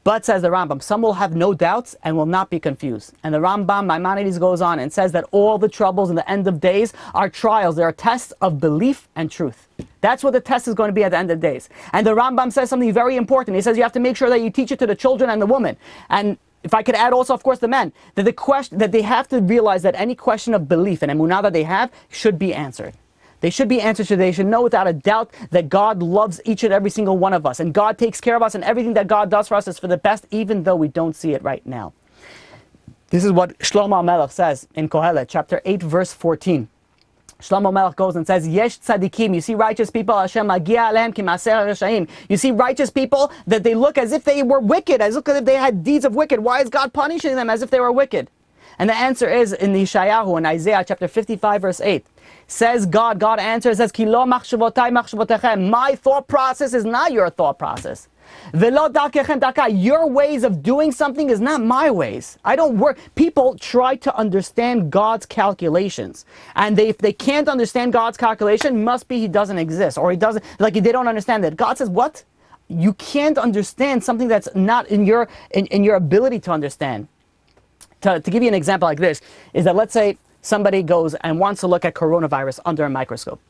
A: But, says the Rambam, some will have no doubts and will not be confused. And the Rambam, Maimonides, goes on and says that all the troubles in the end of days are trials. They are tests of belief and truth. That's what the test is going to be at the end of days. And the Rambam says something very important. He says you have to make sure that you teach it to the children and the women. And if I could add also, of course, the men, that they have to realize that any question of belief and emunah that they have should be answered. They should be answered to. They should know without a doubt that God loves each and every single one of us. And God takes care of us, and everything that God does for us is for the best, even though we don't see it right now. This is what Shlomo Melech says in Kohelet, chapter 8, verse 14. Shlomo Melech goes and says, Yesh tzadikim, you see righteous people, Hashem magia alehem ki maaser reshaim. You see righteous people that they look as if they were wicked, as if they had deeds of wicked. Why is God punishing them as if they were wicked? And the answer is in the Yeshayahu, in Isaiah chapter 55, verse 8. Says God answers, says, Ki lo machshavotay machshavotechem. My thought process is not your thought process. Velo darkechem darkai. Your ways of doing something is not my ways. I don't work. People try to understand God's calculations. And if they can't understand God's calculation, must be He doesn't exist. Or He doesn't, like they don't understand that. God says, what? You can't understand something that's not in your ability to understand. To give you an example like this, is that let's say somebody goes and wants to look at coronavirus under a microscope.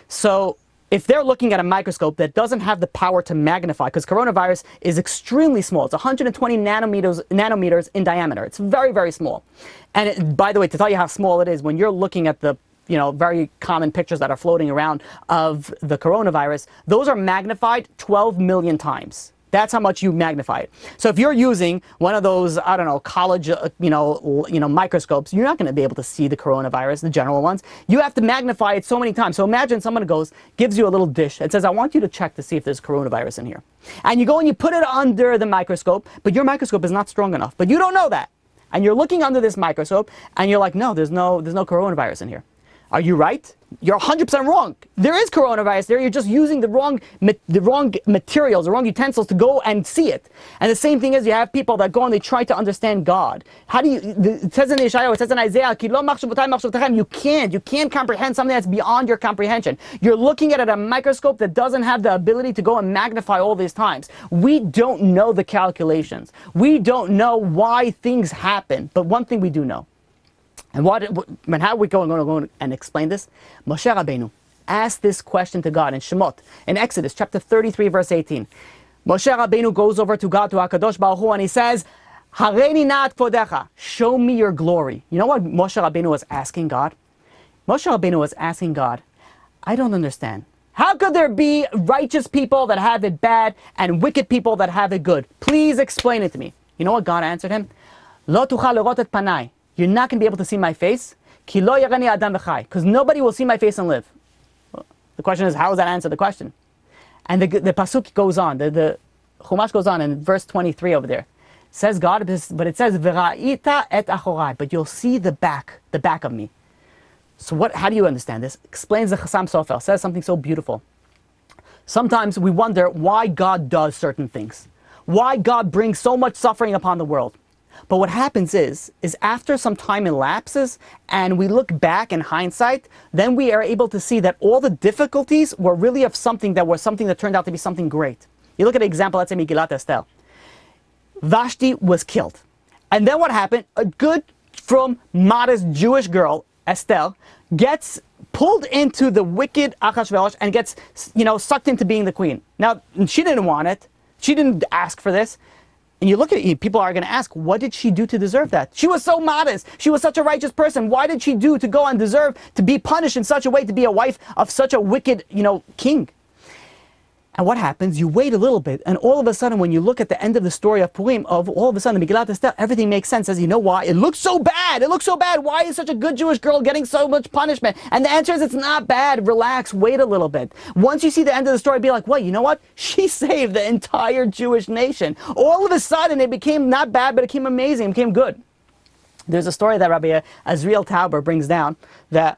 A: So if they're looking at a microscope that doesn't have the power to magnify, because coronavirus is extremely small, it's 120 nanometers in diameter. It's very, very small. And by the way, to tell you how small it is, when you're looking at the very common pictures that are floating around of the coronavirus, those are magnified 12 million times. That's how much you magnify it. So if you're using one of those, I don't know, college, microscopes, you're not going to be able to see the coronavirus, the general ones. You have to magnify it so many times. So imagine someone gives you a little dish and says, I want you to check to see if there's coronavirus in here. And you go and you put it under the microscope, but your microscope is not strong enough. But you don't know that. And you're looking under this microscope and you're like, no, there's no coronavirus in here. Are you right? You're 100% wrong. There is coronavirus there. You're just using the wrong materials, the wrong utensils to go and see it. And the same thing is, you have people that go and they try to understand God. How do you? It says in Isaiah, it says in Isaiah, you can't comprehend something that's beyond your comprehension. You're looking at it at a microscope that doesn't have the ability to go and magnify all these times. We don't know the calculations. We don't know why things happen. But one thing we do know. And how are we going to go and explain this? Moshe Rabbeinu asked this question to God in Shemot, in Exodus chapter 33, verse 18. Moshe Rabbeinu goes over to God, to HaKadosh Baruch Hu, and he says, Hareini na'at kvodecha, show me your glory. You know what Moshe Rabbeinu was asking God? Moshe Rabbeinu was asking God, I don't understand. How could there be righteous people that have it bad and wicked people that have it good? Please explain it to me. You know what God answered him? Lo tuchal lerot et panai. You're not going to be able to see my face, because nobody will see my face and live. Well, the question is, how does that answer the question? And the pasuk goes on, the Chumash goes on in verse 23 over there. Says God, but it says, V'ra'ita et achorai, but you'll see the back of me. So how do you understand this? Explains the Chassam Sofer, says something so beautiful. Sometimes we wonder why God does certain things. Why God brings so much suffering upon the world. But what happens is after some time elapses and we look back in hindsight, then we are able to see that all the difficulties were really of something that turned out to be something great. You look at an example, let's say Megillat Esther. Vashti was killed. And then what happened? A good, from modest Jewish girl, Esther, gets pulled into the wicked Achashverosh and gets, sucked into being the queen. Now, she didn't want it. She didn't ask for this. And you look at it, people are going to ask, what did she do to deserve that? She was so modest. She was such a righteous person. Why did she do to go and deserve to be punished in such a way, to be a wife of such a wicked, king? And what happens? You wait a little bit, and all of a sudden, when you look at the end of the story of Purim, all of a sudden, Megillat Esther, everything makes sense. Says, you know why? It looks so bad. It looks so bad. Why is such a good Jewish girl getting so much punishment? And the answer is, it's not bad. Relax. Wait a little bit. Once you see the end of the story, be like, well, you know what? She saved the entire Jewish nation. All of a sudden, it became not bad, but it became amazing. It became good. There's a story that Rabbi Azriel Tauber brings down that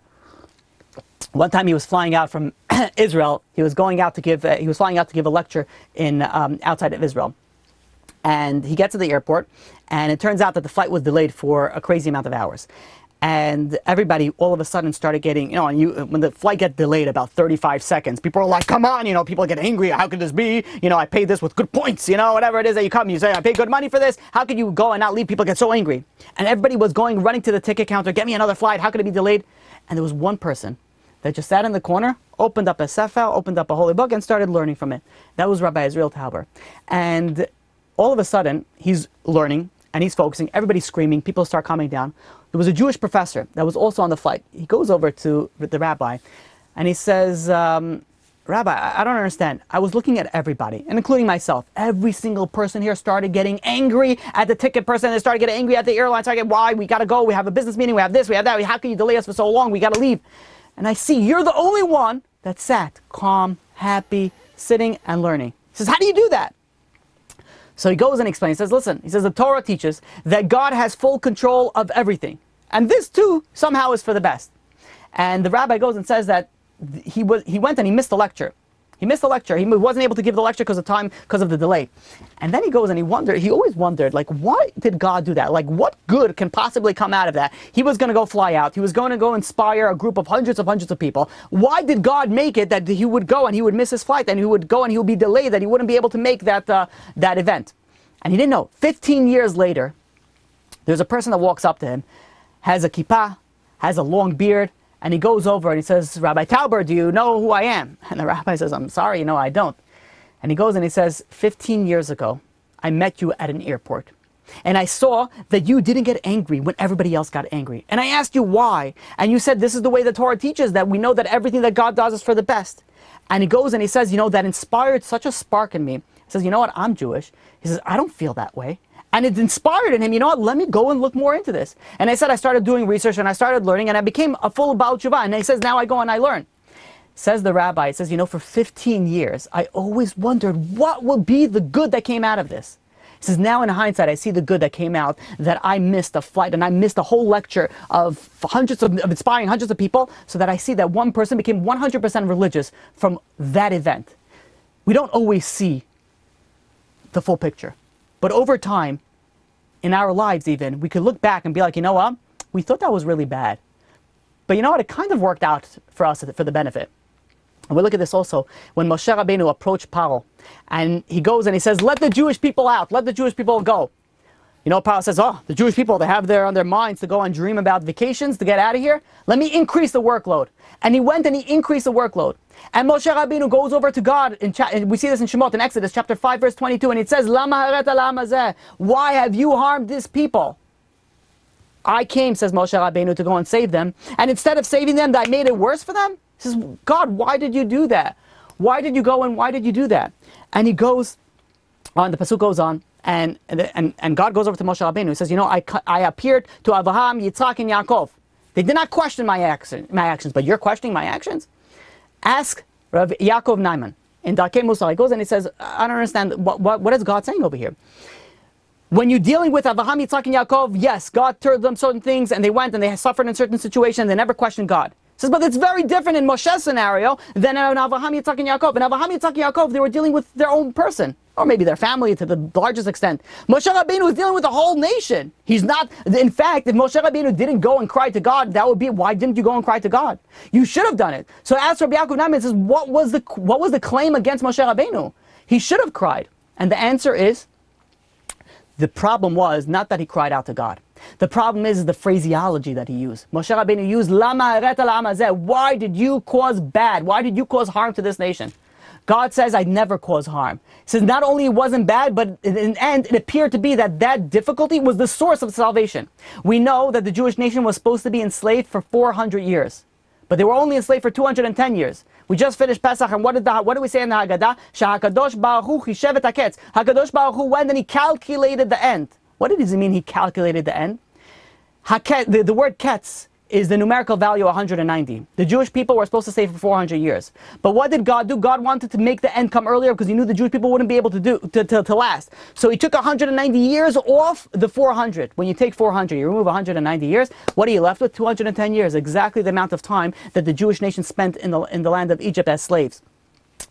A: one time he was flying out from Israel. He was flying out to give a lecture in outside of Israel, and he gets to the airport, and it turns out that the flight was delayed for a crazy amount of hours, and everybody all of a sudden started getting, when the flight gets delayed about 35 seconds, people are like, come on, people get angry. How could this be? I paid this with good points, whatever it is that you come, you say, I paid good money for this. How could you go and not leave? People get so angry, and everybody was running to the ticket counter, get me another flight. How could it be delayed? And there was one person that just sat in the corner, opened up a sefer, opened up a holy book, and started learning from it. That was Rabbi Azriel Tauber. And all of a sudden, he's learning, and he's focusing. Everybody's screaming. People start calming down. There was a Jewish professor that was also on the flight. He goes over to the rabbi, and he says, Rabbi, I don't understand. I was looking at everybody, and including myself. Every single person here started getting angry at the ticket person. They started getting angry at the airline. Started getting, why? We got to go. We have a business meeting. We have this. We have that. How can you delay us for so long? We got to leave. And I see you're the only one that sat calm, happy, sitting and learning. He says, how do you do that? So he goes and explains. He says, listen, the Torah teaches that God has full control of everything. And this too, somehow, is for the best. And the rabbi goes and says that he went and he missed the lecture. He missed the lecture. He wasn't able to give the lecture because of time, because of the delay. And then he goes and he always wondered, why did God do that? What good can possibly come out of that? He was going to go fly out. He was going to go inspire a group of hundreds of people. Why did God make it that he would go and he would miss his flight, and he would go and he would be delayed, that he wouldn't be able to make that event? And he didn't know. 15 years later, there's a person that walks up to him, has a kippah, has a long beard, And he goes over and he says, Rabbi Tauber, do you know who I am? And the rabbi says, I'm sorry, no, I don't. And he goes and he says, 15 years ago, I met you at an airport. And I saw that you didn't get angry when everybody else got angry. And I asked you why. And you said, this is the way the Torah teaches, that we know that everything that God does is for the best. And he goes and he says, that inspired such a spark in me. He says, you know what, I'm Jewish. He says, I don't feel that way. And it inspired in him, let me go and look more into this. And I said, I started doing research and I started learning and I became a full Baal Tshuva. And he says, now I go and I learn. Says the rabbi, he says, for 15 years, I always wondered what would be the good that came out of this. He says, now in hindsight, I see the good that came out, that I missed a flight and I missed a whole lecture of inspiring hundreds of people, so that I see that one person became 100% religious from that event. We don't always see the full picture. But over time, in our lives even, we could look back and be like, you know what? We thought that was really bad. But you know what? It kind of worked out for us for the benefit. And we look at this also when Moshe Rabbeinu approached Paro. And he goes and he says, let the Jewish people out. Let the Jewish people go. Paro says, the Jewish people, they have on their minds to go and dream about vacations, to get out of here. Let me increase the workload. And he went and he increased the workload. And Moshe Rabbeinu goes over to God, and we see this in Shemot, in Exodus chapter 5, verse 22, and it says, Lama hareta la'am hazeh? Why have you harmed this people? I came, says Moshe Rabbeinu, to go and save them, and instead of saving them, I made it worse for them? He says, God, why did you do that? Why did you go and why did you do that? And he goes on, the pasuk goes on, and God goes over to Moshe Rabbeinu. He says, I appeared to Abraham, Yitzhak, and Yaakov. They did not question my actions, but you're questioning my actions? Ask Rabbi Yaakov Nachman in Darkei Musar. He goes and he says, I don't understand, what is God saying over here? When you're dealing with Abraham, Yitzhak, and Yaakov, yes, God told them certain things, and they went and they suffered in certain situations, they never questioned God. He says, but it's very different in Moshe's scenario than in Abraham, Yitzhak, and Yaakov. In Abraham, Yitzhak, and Yaakov, they were dealing with their own person, or maybe their family to the largest extent. Moshe Rabbeinu was dealing with the whole nation. He's not, in fact, if Moshe Rabbeinu didn't go and cry to God, that would be, why didn't you go and cry to God? You should have done it. So ask Rabbi Yaakov Nachman, says, what was the claim against Moshe Rabbeinu? He should have cried. And the answer is, the problem was not that he cried out to God. The problem is the phraseology that he used. Moshe Rabbeinu used, Lama hareta la'am hazeh? Why did you cause bad? Why did you cause harm to this nation? God says, I never cause harm. He says, not only it wasn't bad, but in the end, it appeared to be that difficulty was the source of salvation. We know that the Jewish nation was supposed to be enslaved for 400 years. But they were only enslaved for 210 years. We just finished Pesach, and what do we say in the Haggadah? HaKadosh Baruch Hu chishev et haketz. HaKadosh Baruch Hu went and he calculated the end. What does it mean he calculated the end? The word ketz is the numerical value 190. The Jewish people were supposed to stay for 400 years. But what did God do? God wanted to make the end come earlier because he knew the Jewish people wouldn't be able to last. So he took 190 years off the 400. When you take 400, you remove 190 years, what are you left with? 210 years, exactly the amount of time that the Jewish nation spent in the land of Egypt as slaves.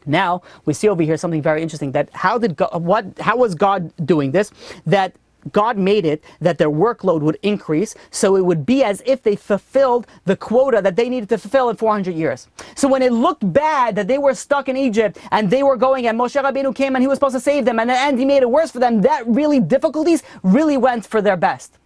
A: Now, we see over here something very interesting, that how was God doing this? That God made it that their workload would increase, so it would be as if they fulfilled the quota that they needed to fulfill in 400 years. So when it looked bad that they were stuck in Egypt and they were going, and Moshe Rabbeinu came and he was supposed to save them, and in the end he made it worse for them, that difficulties really went for their best.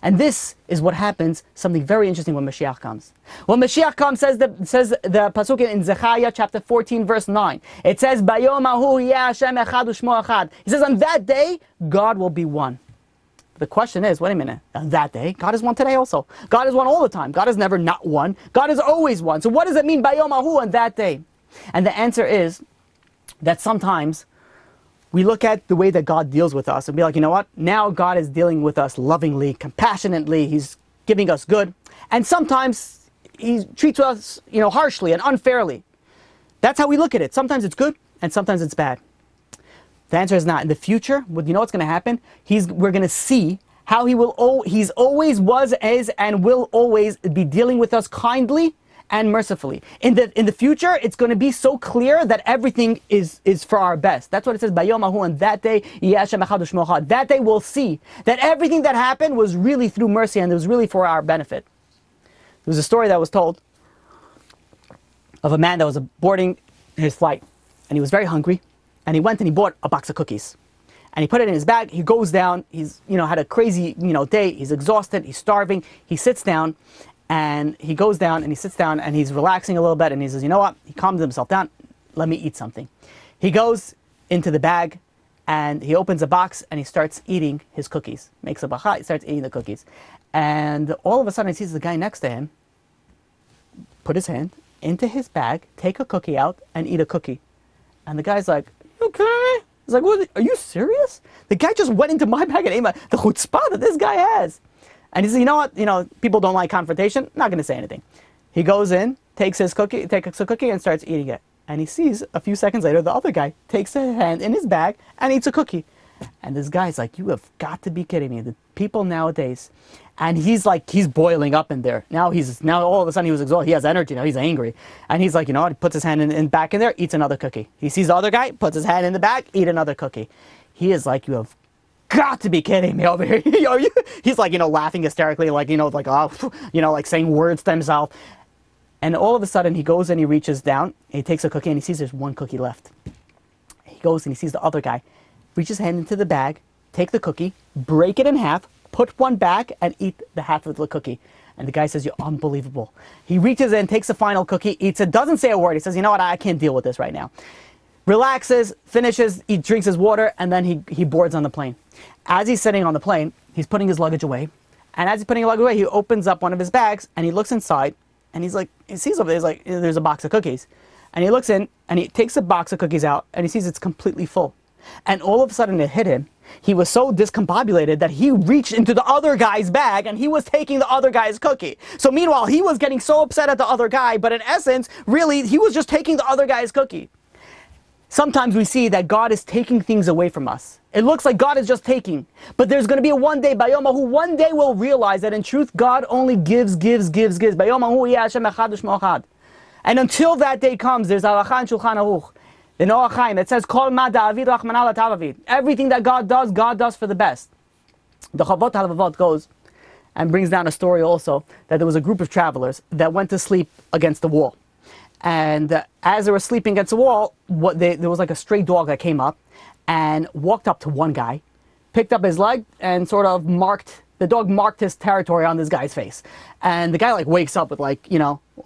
A: And this is what happens, something very interesting, when Mashiach comes. When Mashiach comes, says the pasuk in Zechariah chapter 14 verse 9. It says, Bayom hahu yeh Hashem echad u'shmo echad. He says, on that day, God will be one. The question is, wait a minute, on that day, God is one today also. God is one all the time. God is never not one. God is always one. So what does it mean, Bayom hahu, on that day? And the answer is that sometimes we look at the way that God deals with us and be like, you know what? Now God is dealing with us lovingly, compassionately. He's giving us good. And sometimes he treats us, harshly and unfairly. That's how we look at it. Sometimes it's good and sometimes it's bad. The answer is not. In the future, you know what's going to happen? We're going to see how he's always was, is, and will always be dealing with us kindly and mercifully. In the future, it's going to be so clear that everything is for our best. That's what it says, Bayom hahu, on that day, yeh Hashem echad u'shmo echad. That day we'll see that everything that happened was really through mercy and it was really for our benefit. There was a story that was told of a man that was boarding his flight, and he was very hungry, and he went and he bought a box of cookies. And he put it in his bag. He goes down. He's, had a crazy, day. He's exhausted. He's starving. He sits down, And he goes down and he sits down and he's relaxing a little bit and he says, you know what? He calms himself down. Let me eat something. He goes into the bag and he opens a box and he starts eating his cookies. Makes a bacha, he starts eating the cookies. And all of a sudden he sees the guy next to him put his hand into his bag, take a cookie out and eat a cookie. And the guy's like, you okay? He's like, what, are you serious? The guy just went into my bag and ate the chutzpah that this guy has. And he says, you know what? You know, people don't like confrontation. Not going to say anything. He goes in, takes a cookie and starts eating it. And he sees a few seconds later, the other guy takes a hand in his bag and eats a cookie. And this guy's like, you have got to be kidding me. The people nowadays. And he's like, he's boiling up in there. Now all of a sudden he was exhausted. He has energy now. He's angry. And he's like, you know what? He puts his hand back in there, eats another cookie. He sees the other guy, puts his hand in the bag, eat another cookie. He is like, you have got to be kidding me over here. He's like, laughing hysterically, like, like, oh, like saying words to himself. And all of a sudden he goes and he reaches down, he takes a cookie and he sees there's one cookie left. He goes and he sees the other guy, reach his hand into the bag, take the cookie, break it in half, put one back and eat the half of the cookie. And the guy says, you're unbelievable. He reaches in, takes the final cookie, eats it, doesn't say a word. He says, you know what, I can't deal with this right now. Relaxes, finishes, he drinks his water, and then he boards on the plane. As he's sitting on the plane, he's putting his luggage away. And as he's putting his luggage away, he opens up one of his bags and he looks inside and he's like, he sees over there, he's like, there's a box of cookies. And he looks in and he takes a box of cookies out and he sees it's completely full. And all of a sudden it hit him. He was so discombobulated that he reached into the other guy's bag and he was taking the other guy's cookie. So meanwhile, he was getting so upset at the other guy, but in essence, really, he was just taking the other guy's cookie. Sometimes we see that God is taking things away from us. It looks like God is just taking. But there's going to be a one day, Bayomahu, one day we'll realize that in truth, God only gives. Bayomahu yeh Hashem echad u'shmo echad. And until that day comes, there's Halacha in Shulchan Aruch, the Noach Chaim, that says, Kol ma da'avid rachmana la'tavavid. Everything that God does for the best. The Chavot HaLevavot goes and brings down a story also, that there was a group of travelers that went to sleep against the wall. And as they were sleeping against the wall, there was like a stray dog that came up and walked up to one guy, picked up his leg, and sort of the dog marked his territory on this guy's face. And the guy like wakes up with like,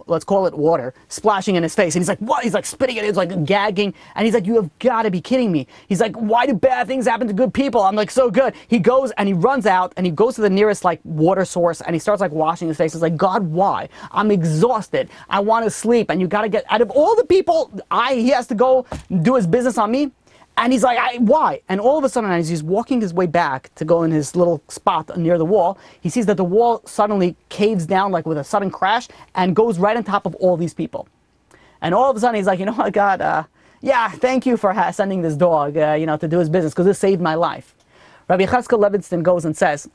A: let's call it water, splashing in his face. And he's like, what? He's like spitting it, he's like gagging. And he's like, you have got to be kidding me. He's like, why do bad things happen to good people? I'm like, so good. He goes and he runs out and he goes to the nearest like water source and he starts like washing his face. He's like, God, why? I'm exhausted. I want to sleep. And you got to get out of all the people, he has to go do his business on me. And he's like, why? And all of a sudden, as he's walking his way back to go in his little spot near the wall, he sees that the wall suddenly caves down like with a sudden crash and goes right on top of all these people. And all of a sudden, he's like, you know what, God, yeah, thank you for sending this dog, to do his business, because this saved my life. Rabbi Yehoshua Levinston goes and says,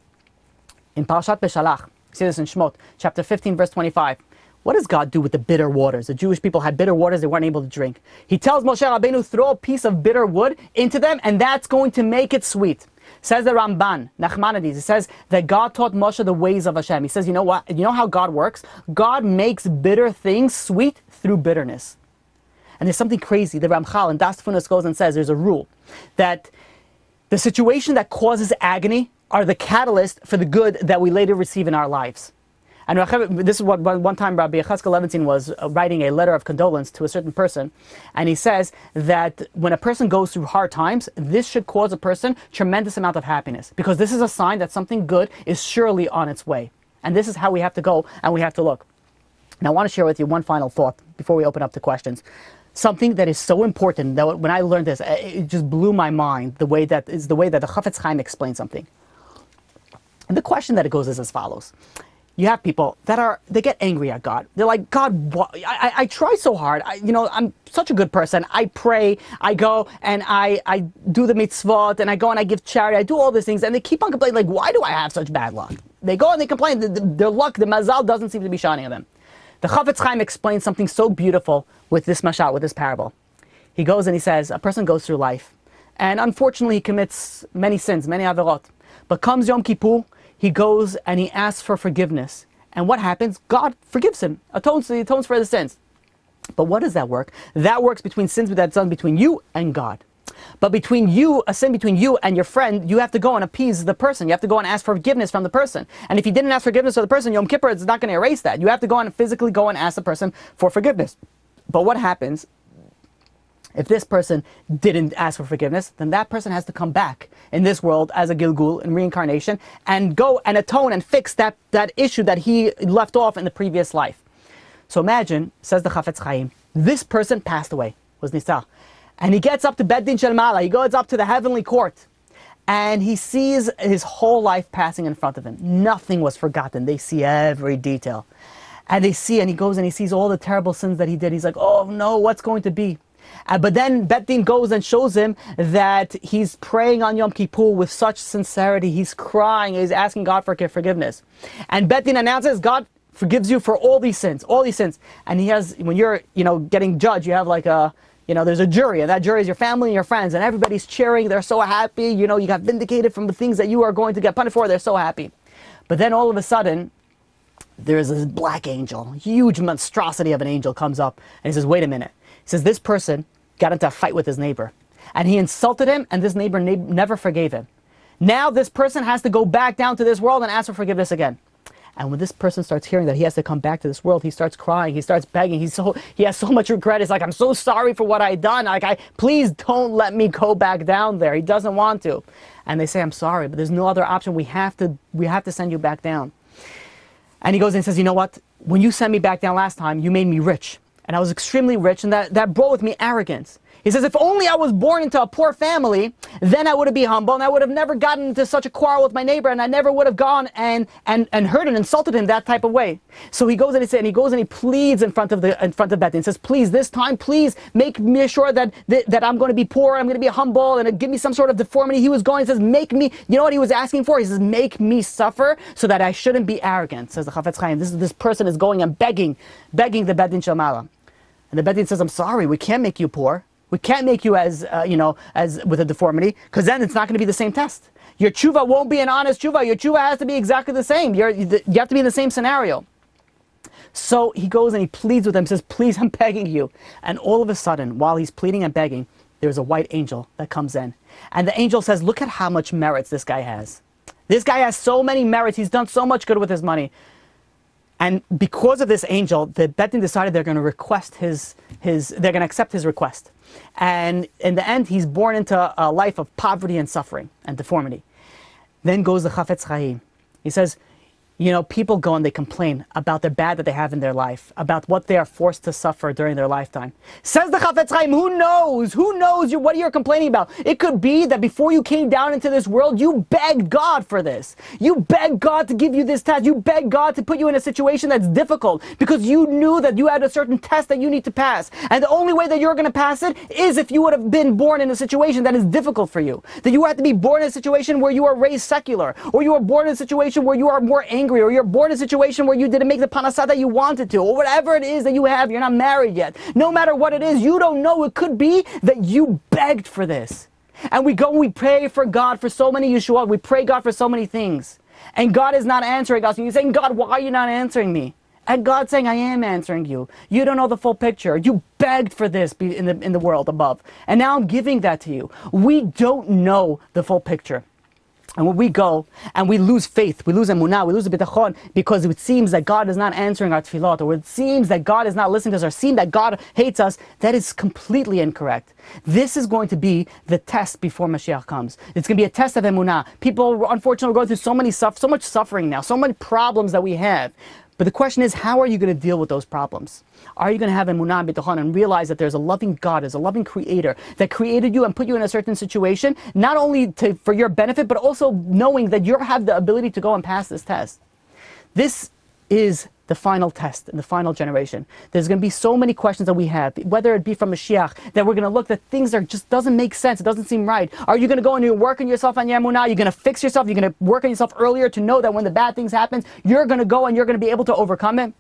A: in Parashat Beshalach, you see this in Shemot, chapter 15, verse 25, what does God do with the bitter waters? The Jewish people had bitter waters they weren't able to drink. He tells Moshe Rabbeinu, throw a piece of bitter wood into them, and that's going to make it sweet. Says the Ramban, Nachman, he says that God taught Moshe the ways of Hashem. He says, you know what? You know how God works? God makes bitter things sweet through bitterness. And there's something crazy. The Ramchal in Das Tfunos goes and says there's a rule that the situation that causes agony are the catalyst for the good that we later receive in our lives. And this is what one time Rabbi Yehoshua Levinston was writing a letter of condolence to a certain person, and he says that when a person goes through hard times, this should cause a person tremendous amount of happiness, because this is a sign that something good is surely on its way. And this is how we have to go and we have to look. Now I want to share with you one final thought before we open up to questions. Something that is so important that when I learned this, it just blew my mind, the way that the Chafetz Chaim explains something. And the question that it goes is as follows. You have people they get angry at God. They're like, God, I try so hard. I'm such a good person. I pray, I go and I do the mitzvot, and I go and I give charity. I do all these things, and they keep on complaining, like, why do I have such bad luck? They go and they complain. Their luck, the mazal, doesn't seem to be shining on them. The Chafetz Chaim explains something so beautiful with this mashal, with this parable. He goes and he says, a person goes through life, and unfortunately he commits many sins, many averot. But comes Yom Kippur, he goes and he asks for forgiveness. And what happens? God forgives him, atones for his sins. But what does that work? That works between sins that's done between you and God. But between you, a sin between you and your friend, you have to go and appease the person. You have to go and ask forgiveness from the person. And if you didn't ask forgiveness of the person, Yom Kippur is not going to erase that. You have to go and physically go and ask the person for forgiveness. But what happens if this person didn't ask for forgiveness? Then that person has to come back in this world as a Gilgul, in reincarnation, and go and atone and fix that issue that he left off in the previous life. So imagine, says the Chafetz Chaim, this person passed away, was Nisa. And he gets up to Beit Din Shel Mala, he goes up to the heavenly court, and he sees his whole life passing in front of him. Nothing was forgotten. They see every detail. And he goes and he sees all the terrible sins that he did. He's like, oh no, what's going to be? But then Beit Din goes and shows him that he's praying on Yom Kippur with such sincerity. He's crying, he's asking God for forgiveness. And Beit Din announces, God forgives you for all these sins, all these sins. And he has, when you're, getting judged, you have like there's a jury, and that jury is your family and your friends, and everybody's cheering. They're so happy. You got vindicated from the things that you are going to get punished for. They're so happy. But then all of a sudden, there's this black angel, huge monstrosity of an angel comes up, and he says, wait a minute. He says, this person got into a fight with his neighbor, and he insulted him, and this neighbor never forgave him. Now this person has to go back down to this world and ask for forgiveness again. And when this person starts hearing that he has to come back to this world, he starts crying, he starts begging, he has so much regret. He's like, I'm so sorry for what I done. Please don't let me go back down there. He doesn't want to. And they say, I'm sorry, but there's no other option. We have to send you back down. And he goes and says, you know what? When you sent me back down last time, you made me rich. And I was extremely rich, and that brought with me arrogance. He says, if only I was born into a poor family, then I would have been humble, and I would have never gotten into such a quarrel with my neighbor, and I never would have gone and hurt and insulted him that type of way. So he goes and he pleads in front of Beit Din, and says, please, this time, please make me sure that I'm going to be poor, I'm going to be humble, and give me some sort of deformity. He says, make me, you know what he was asking for? He says, make me suffer so that I shouldn't be arrogant, says the Chafetz Chaim. This person is going and begging the Beit Din Shel Mala. And the Beit Din says, I'm sorry, we can't make you poor. We can't make you as with a deformity, because then it's not going to be the same test. Your tshuva won't be an honest tshuva. Your tshuva has to be exactly the same. You have to be in the same scenario. So he goes and he pleads with him, says, please, I'm begging you. And all of a sudden, while he's pleading and begging, there's a white angel that comes in. And the angel says, look at how much merits this guy has. This guy has so many merits. He's done so much good with his money. And because of this angel, the Beit Din decided they're going to request they're going to accept his request. And in the end, he's born into a life of poverty and suffering and deformity. Then goes the Chafetz Chaim. He says, people go and they complain about the bad that they have in their life, about what they are forced to suffer during their lifetime. Says the Chafetz Chaim, who knows what you're complaining about? It could be that before you came down into this world, you begged God for this. You begged God to give you this test. You begged God to put you in a situation that's difficult because you knew that you had a certain test that you need to pass. And the only way that you're going to pass it is if you would have been born in a situation that is difficult for you. That you have to be born in a situation where you are raised secular, or you are born in a situation where you are more angry, or you're born in a situation where you didn't make the panasah that you wanted to, or whatever it is that you have, you're not married yet. No matter what it is, you don't know. It could be that you begged for this. And we pray for God for so many Yeshua, we pray God for so many things. And God is not answering us. And you're saying, God, why are you not answering me? And God's saying, I am answering you. You don't know the full picture. You begged for this in the world above. And now I'm giving that to you. We don't know the full picture. And when we go and we lose faith, we lose Emunah, we lose bitachon, because it seems that God is not answering our tefillot, or it seems that God is not listening to us, or it seems that God hates us, that is completely incorrect. This is going to be the test before Mashiach comes. It's going to be a test of Emunah. People, unfortunately, are going through so much suffering now, so many problems that we have. But the question is, how are you going to deal with those problems? Are you going to have Emunah and bitachon and realize that there's a loving God, there's a loving Creator that created you and put you in a certain situation, not only for your benefit, but also knowing that you have the ability to go and pass this test? This is the final test in the final generation. There's going to be so many questions that we have, whether it be from Mashiach, that we're going to look that things just doesn't make sense, it doesn't seem right. Are you going to go and you work on yourself on your Emunah? You're going to fix yourself, you're going to work on yourself earlier to know that when the bad things happen, you're going to go and you're going to be able to overcome it?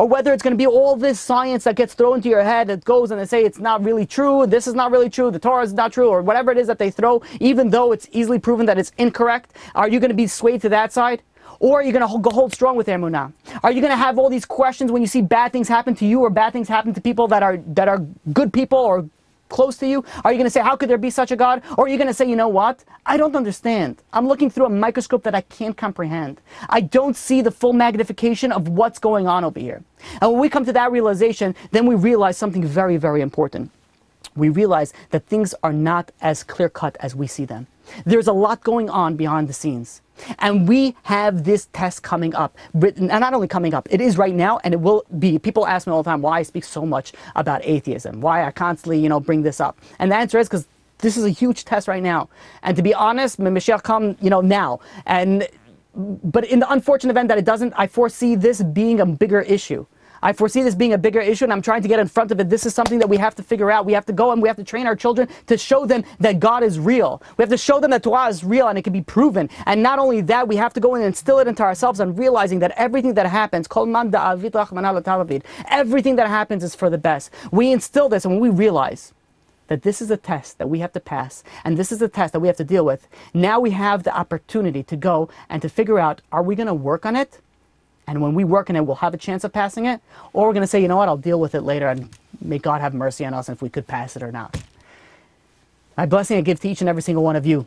A: Or whether it's going to be all this science that gets thrown into your head that goes and they say it's not really true, this is not really true, the Torah is not true, or whatever it is that they throw, even though it's easily proven that it's incorrect. Are you going to be swayed to that side? Or are you going to hold strong with Emunah? Are you going to have all these questions when you see bad things happen to you, or bad things happen to people that are good people, or close to you? Are you going to say, how could there be such a God? Or are you going to say, you know what? I don't understand. I'm looking through a microscope that I can't comprehend. I don't see the full magnification of what's going on over here. And when we come to that realization, then we realize something very, very important. We realize that things are not as clear-cut as we see them. There's a lot going on behind the scenes. And we have this test coming up. And not only coming up, it is right now, and it will be. People ask me all the time why I speak so much about atheism, why I constantly, bring this up. And the answer is because this is a huge test right now. And to be honest, Mashiach come, now. But in the unfortunate event that it doesn't, I foresee this being a bigger issue. I foresee this being a bigger issue, and I'm trying to get in front of it. This is something that we have to figure out. We have to go and we have to train our children to show them that God is real. We have to show them that Torah is real and it can be proven. And not only that, we have to go in and instill it into ourselves and realizing that everything that happens, everything that happens is for the best. We instill this, and when we realize that this is a test that we have to pass, and this is a test that we have to deal with, now we have the opportunity to go and to figure out, are we going to work on it? And when we work on it, we'll have a chance of passing it. Or we're going to say, you know what, I'll deal with it later, and may God have mercy on us if we could pass it or not. My blessing I give to each and every single one of you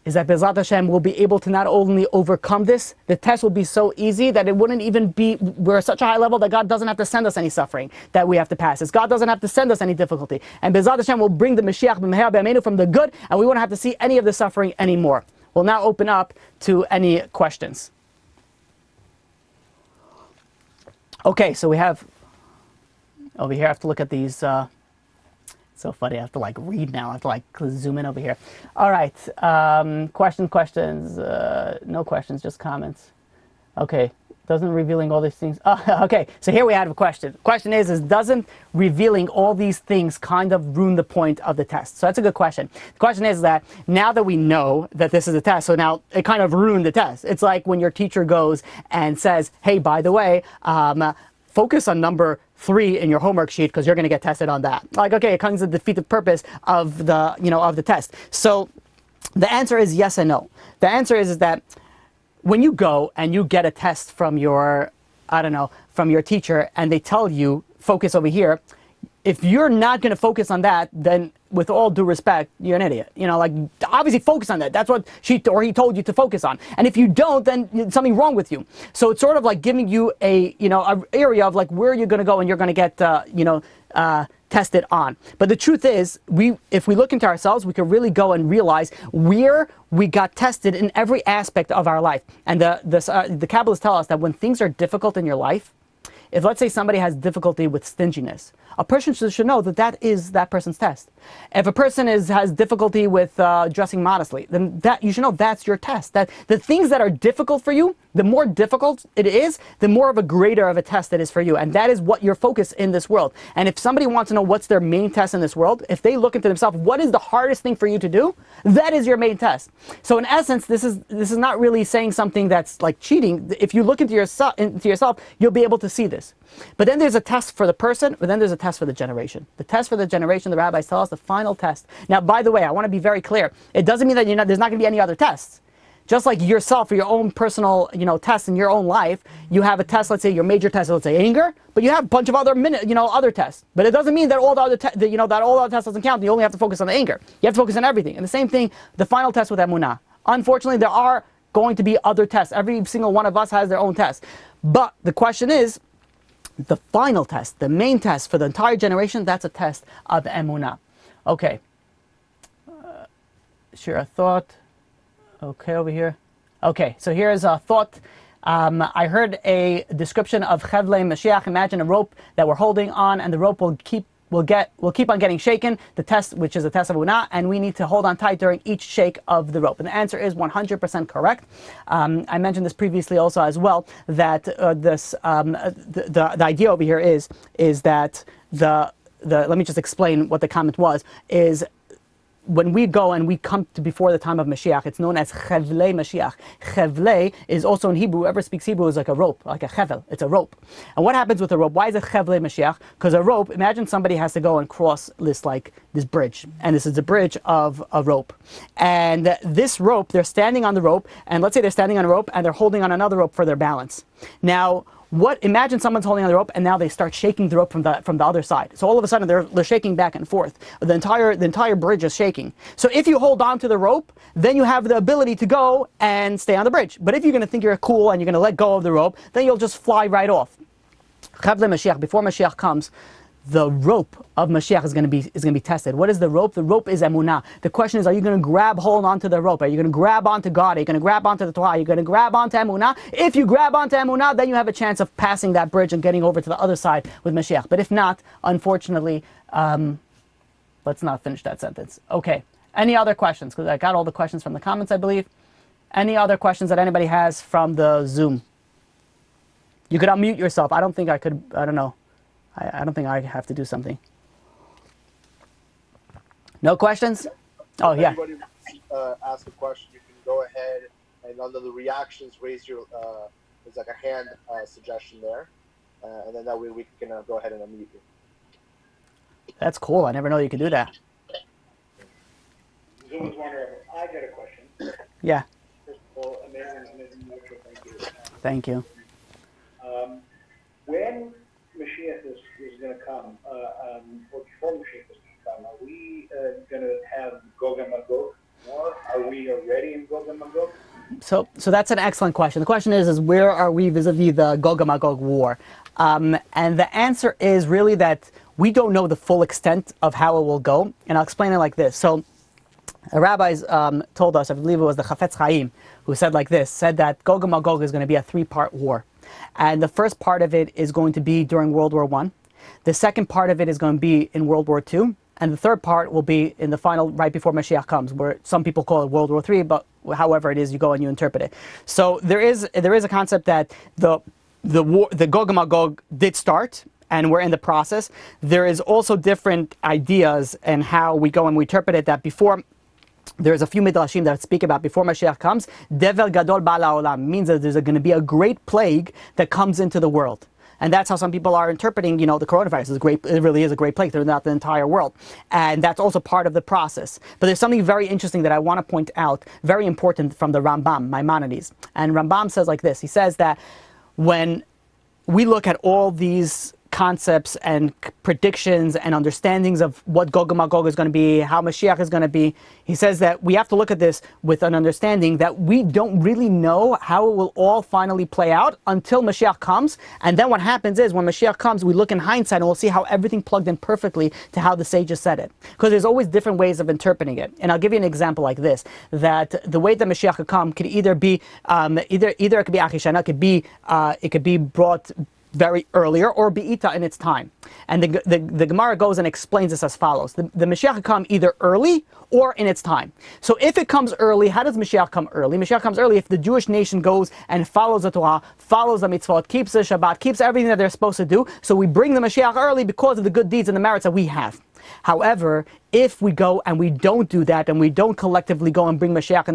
A: is that Bezrat Hashem will be able to not only overcome this, the test will be so easy that it wouldn't even be, we're at such a high level that God doesn't have to send us any suffering that we have to pass this. God doesn't have to send us any difficulty. And Bezrat Hashem will bring the Mashiach b'meher b'yameinu from the good, and we won't have to see any of the suffering anymore. We'll now open up to any questions. Okay, so we have, over here I have to look at these, it's so funny, I have to read now, I have to zoom in over here. All right, questions, no questions, just comments. Okay, doesn't revealing all these things, okay, so here we have a question. The question is doesn't revealing all these things kind of ruin the point of the test? So that's a good question. The question is that now that we know that this is a test, so now it kind of ruined the test. It's like when your teacher goes and says, hey, by the way, focus on number 3 in your homework sheet because you're going to get tested on that. Okay, it comes to defeat the purpose of the, of the test. So the answer is yes and no. The answer is that when you go and you get a test from your, from your teacher, and they tell you, focus over here, if you're not going to focus on that, then with all due respect, you're an idiot. Obviously focus on that. That's what she or he told you to focus on. And if you don't, then there's something wrong with you. So it's sort of like giving you a area of where you're going to go and you're going to get, tested on. But the truth is, if we look into ourselves, we can really go and realize where we got tested in every aspect of our life. And the Kabbalists tell us that when things are difficult in your life, if let's say somebody has difficulty with stinginess, a person should know that that is that person's test. If a person has difficulty with dressing modestly, then you should know that's your test. That the things that are difficult for you, the more difficult it is, the more of a greater of a test it is for you. And that is what your focus in this world. And if somebody wants to know what's their main test in this world, if they look into themselves, what is the hardest thing for you to do? That is your main test. So in essence, this is not really saying something that's like cheating. If you look into yourself, you'll be able to see this. But then there's a test for the person, but then there's a test for the generation. The test for the generation, the rabbis tell us, the final test. Now, by the way, I want to be very clear. It doesn't mean that there's not going to be any other tests. Just like yourself, for your own personal, tests in your own life, you have a test, let's say your major test, let's say anger, but you have a bunch of other other tests. But it doesn't mean that all the other that all the other tests doesn't count. You only have to focus on the anger. You have to focus on everything. And the same thing, the final test with Emunah. Unfortunately, there are going to be other tests. Every single one of us has their own test. But the question is, the final test, the main test for the entire generation, that's a test of Emunah. Okay. Share a thought. Okay, over here. Okay, so here's a thought. I heard a description of Chevlei Mashiach. Imagine a rope that we're holding on, and the rope will keep on getting shaken. The test, which is a test of Unah, and we need to hold on tight during each shake of the rope. And the answer is 100% correct. I mentioned this previously also as well, that the idea over here is that let me just explain what the comment was, is when we go and we come to before the time of Mashiach, it's known as Chevlei Mashiach. Chevlei is also in Hebrew, whoever speaks Hebrew is like a rope, like a chevel, it's a rope. And what happens with a rope? Why is it Chevlei Mashiach? Because a rope, imagine somebody has to go and cross this bridge, and this is the bridge of a rope. And this rope, they're standing on the rope, and let's say they're standing on a rope and they're holding on another rope for their balance. Now, Imagine someone's holding on the rope and now they start shaking the rope from the other side. So all of a sudden they're shaking back and forth. The entire bridge is shaking. So if you hold on to the rope, then you have the ability to go and stay on the bridge. But if you're going to think you're cool and you're going to let go of the rope, then you'll just fly right off. Before Mashiach comes, the rope of Mashiach is going to be tested. What is the rope? The rope is Emunah. The question is, are you going to hold onto the rope? Are you going to grab onto God? Are you going to grab onto the Torah? Are you going to grab onto Emunah? If you grab onto Emunah, then you have a chance of passing that bridge and getting over to the other side with Mashiach. But if not, unfortunately, let's not finish that sentence. Okay. Any other questions? Because I got all the questions from the comments, I believe. Any other questions that anybody has from the Zoom? You could unmute yourself. I don't think I could. I don't know. I don't think I have to do something. No questions? Oh, yeah.
B: If anybody ask a question, you can go ahead and under the reactions, raise your, there's like a hand suggestion there. And then that way we can go ahead and unmute you.
A: That's cool. I never know you could do that.
C: Zoom is wondering, I got a question.
A: Yeah.
C: First of all, amazing lecture. Thank you.
A: Thank you.
C: When Mashiach is going to come, or before Mashiach is going to come, are we going to have Gog and Magog? Or are we already in Gog and Magog?
A: So that's an excellent question. The question is where are we vis-a-vis the Gog and Magog war? And the answer is really that we don't know the full extent of how it will go. And I'll explain it like this. So the rabbis told us, I believe it was the Chafetz Chaim, who said like this, said that Gog and Magog is going to be a three-part war. And the first part of it is going to be during World War I. The second part of it is going to be in World War II. And the third part will be in the final, right before Mashiach comes, where some people call it World War III, but however it is, you go and you interpret it. So there is a concept that the Gog and Magog did start, and we're in the process. There is also different ideas and how we go and we interpret it, that before, there's a few midrashim that speak about before Mashiach comes, Dever Gadol Ba'al Ha'olam, means that there's going to be a great plague that comes into the world. And that's how some people are interpreting, the coronavirus is great. It really is a great plague throughout the entire world. And that's also part of the process. But there's something very interesting that I want to point out, very important, from the Rambam, Maimonides. And Rambam says like this. He says that when we look at all these concepts and predictions and understandings of what Gog and Magog is going to be, how Mashiach is going to be, he says that we have to look at this with an understanding that we don't really know how it will all finally play out until Mashiach comes. And then what happens is, when Mashiach comes, we look in hindsight and we'll see how everything plugged in perfectly to how the sages said it. Because there's always different ways of interpreting it. And I'll give you an example like this, that the way that Mashiach could come could either be, either it could be Achishana, it could be brought very earlier, or be'ita in its time. And the Gemara goes and explains this as follows. The Mashiach come either early or in its time. So if it comes early, how does Mashiach come early? Mashiach comes early if the Jewish nation goes and follows the Torah, follows the mitzvot, keeps the Shabbat, keeps everything that they're supposed to do. So we bring the Mashiach early because of the good deeds and the merits that we have. However, if we go and we don't do that, and we don't collectively go and bring Mashiach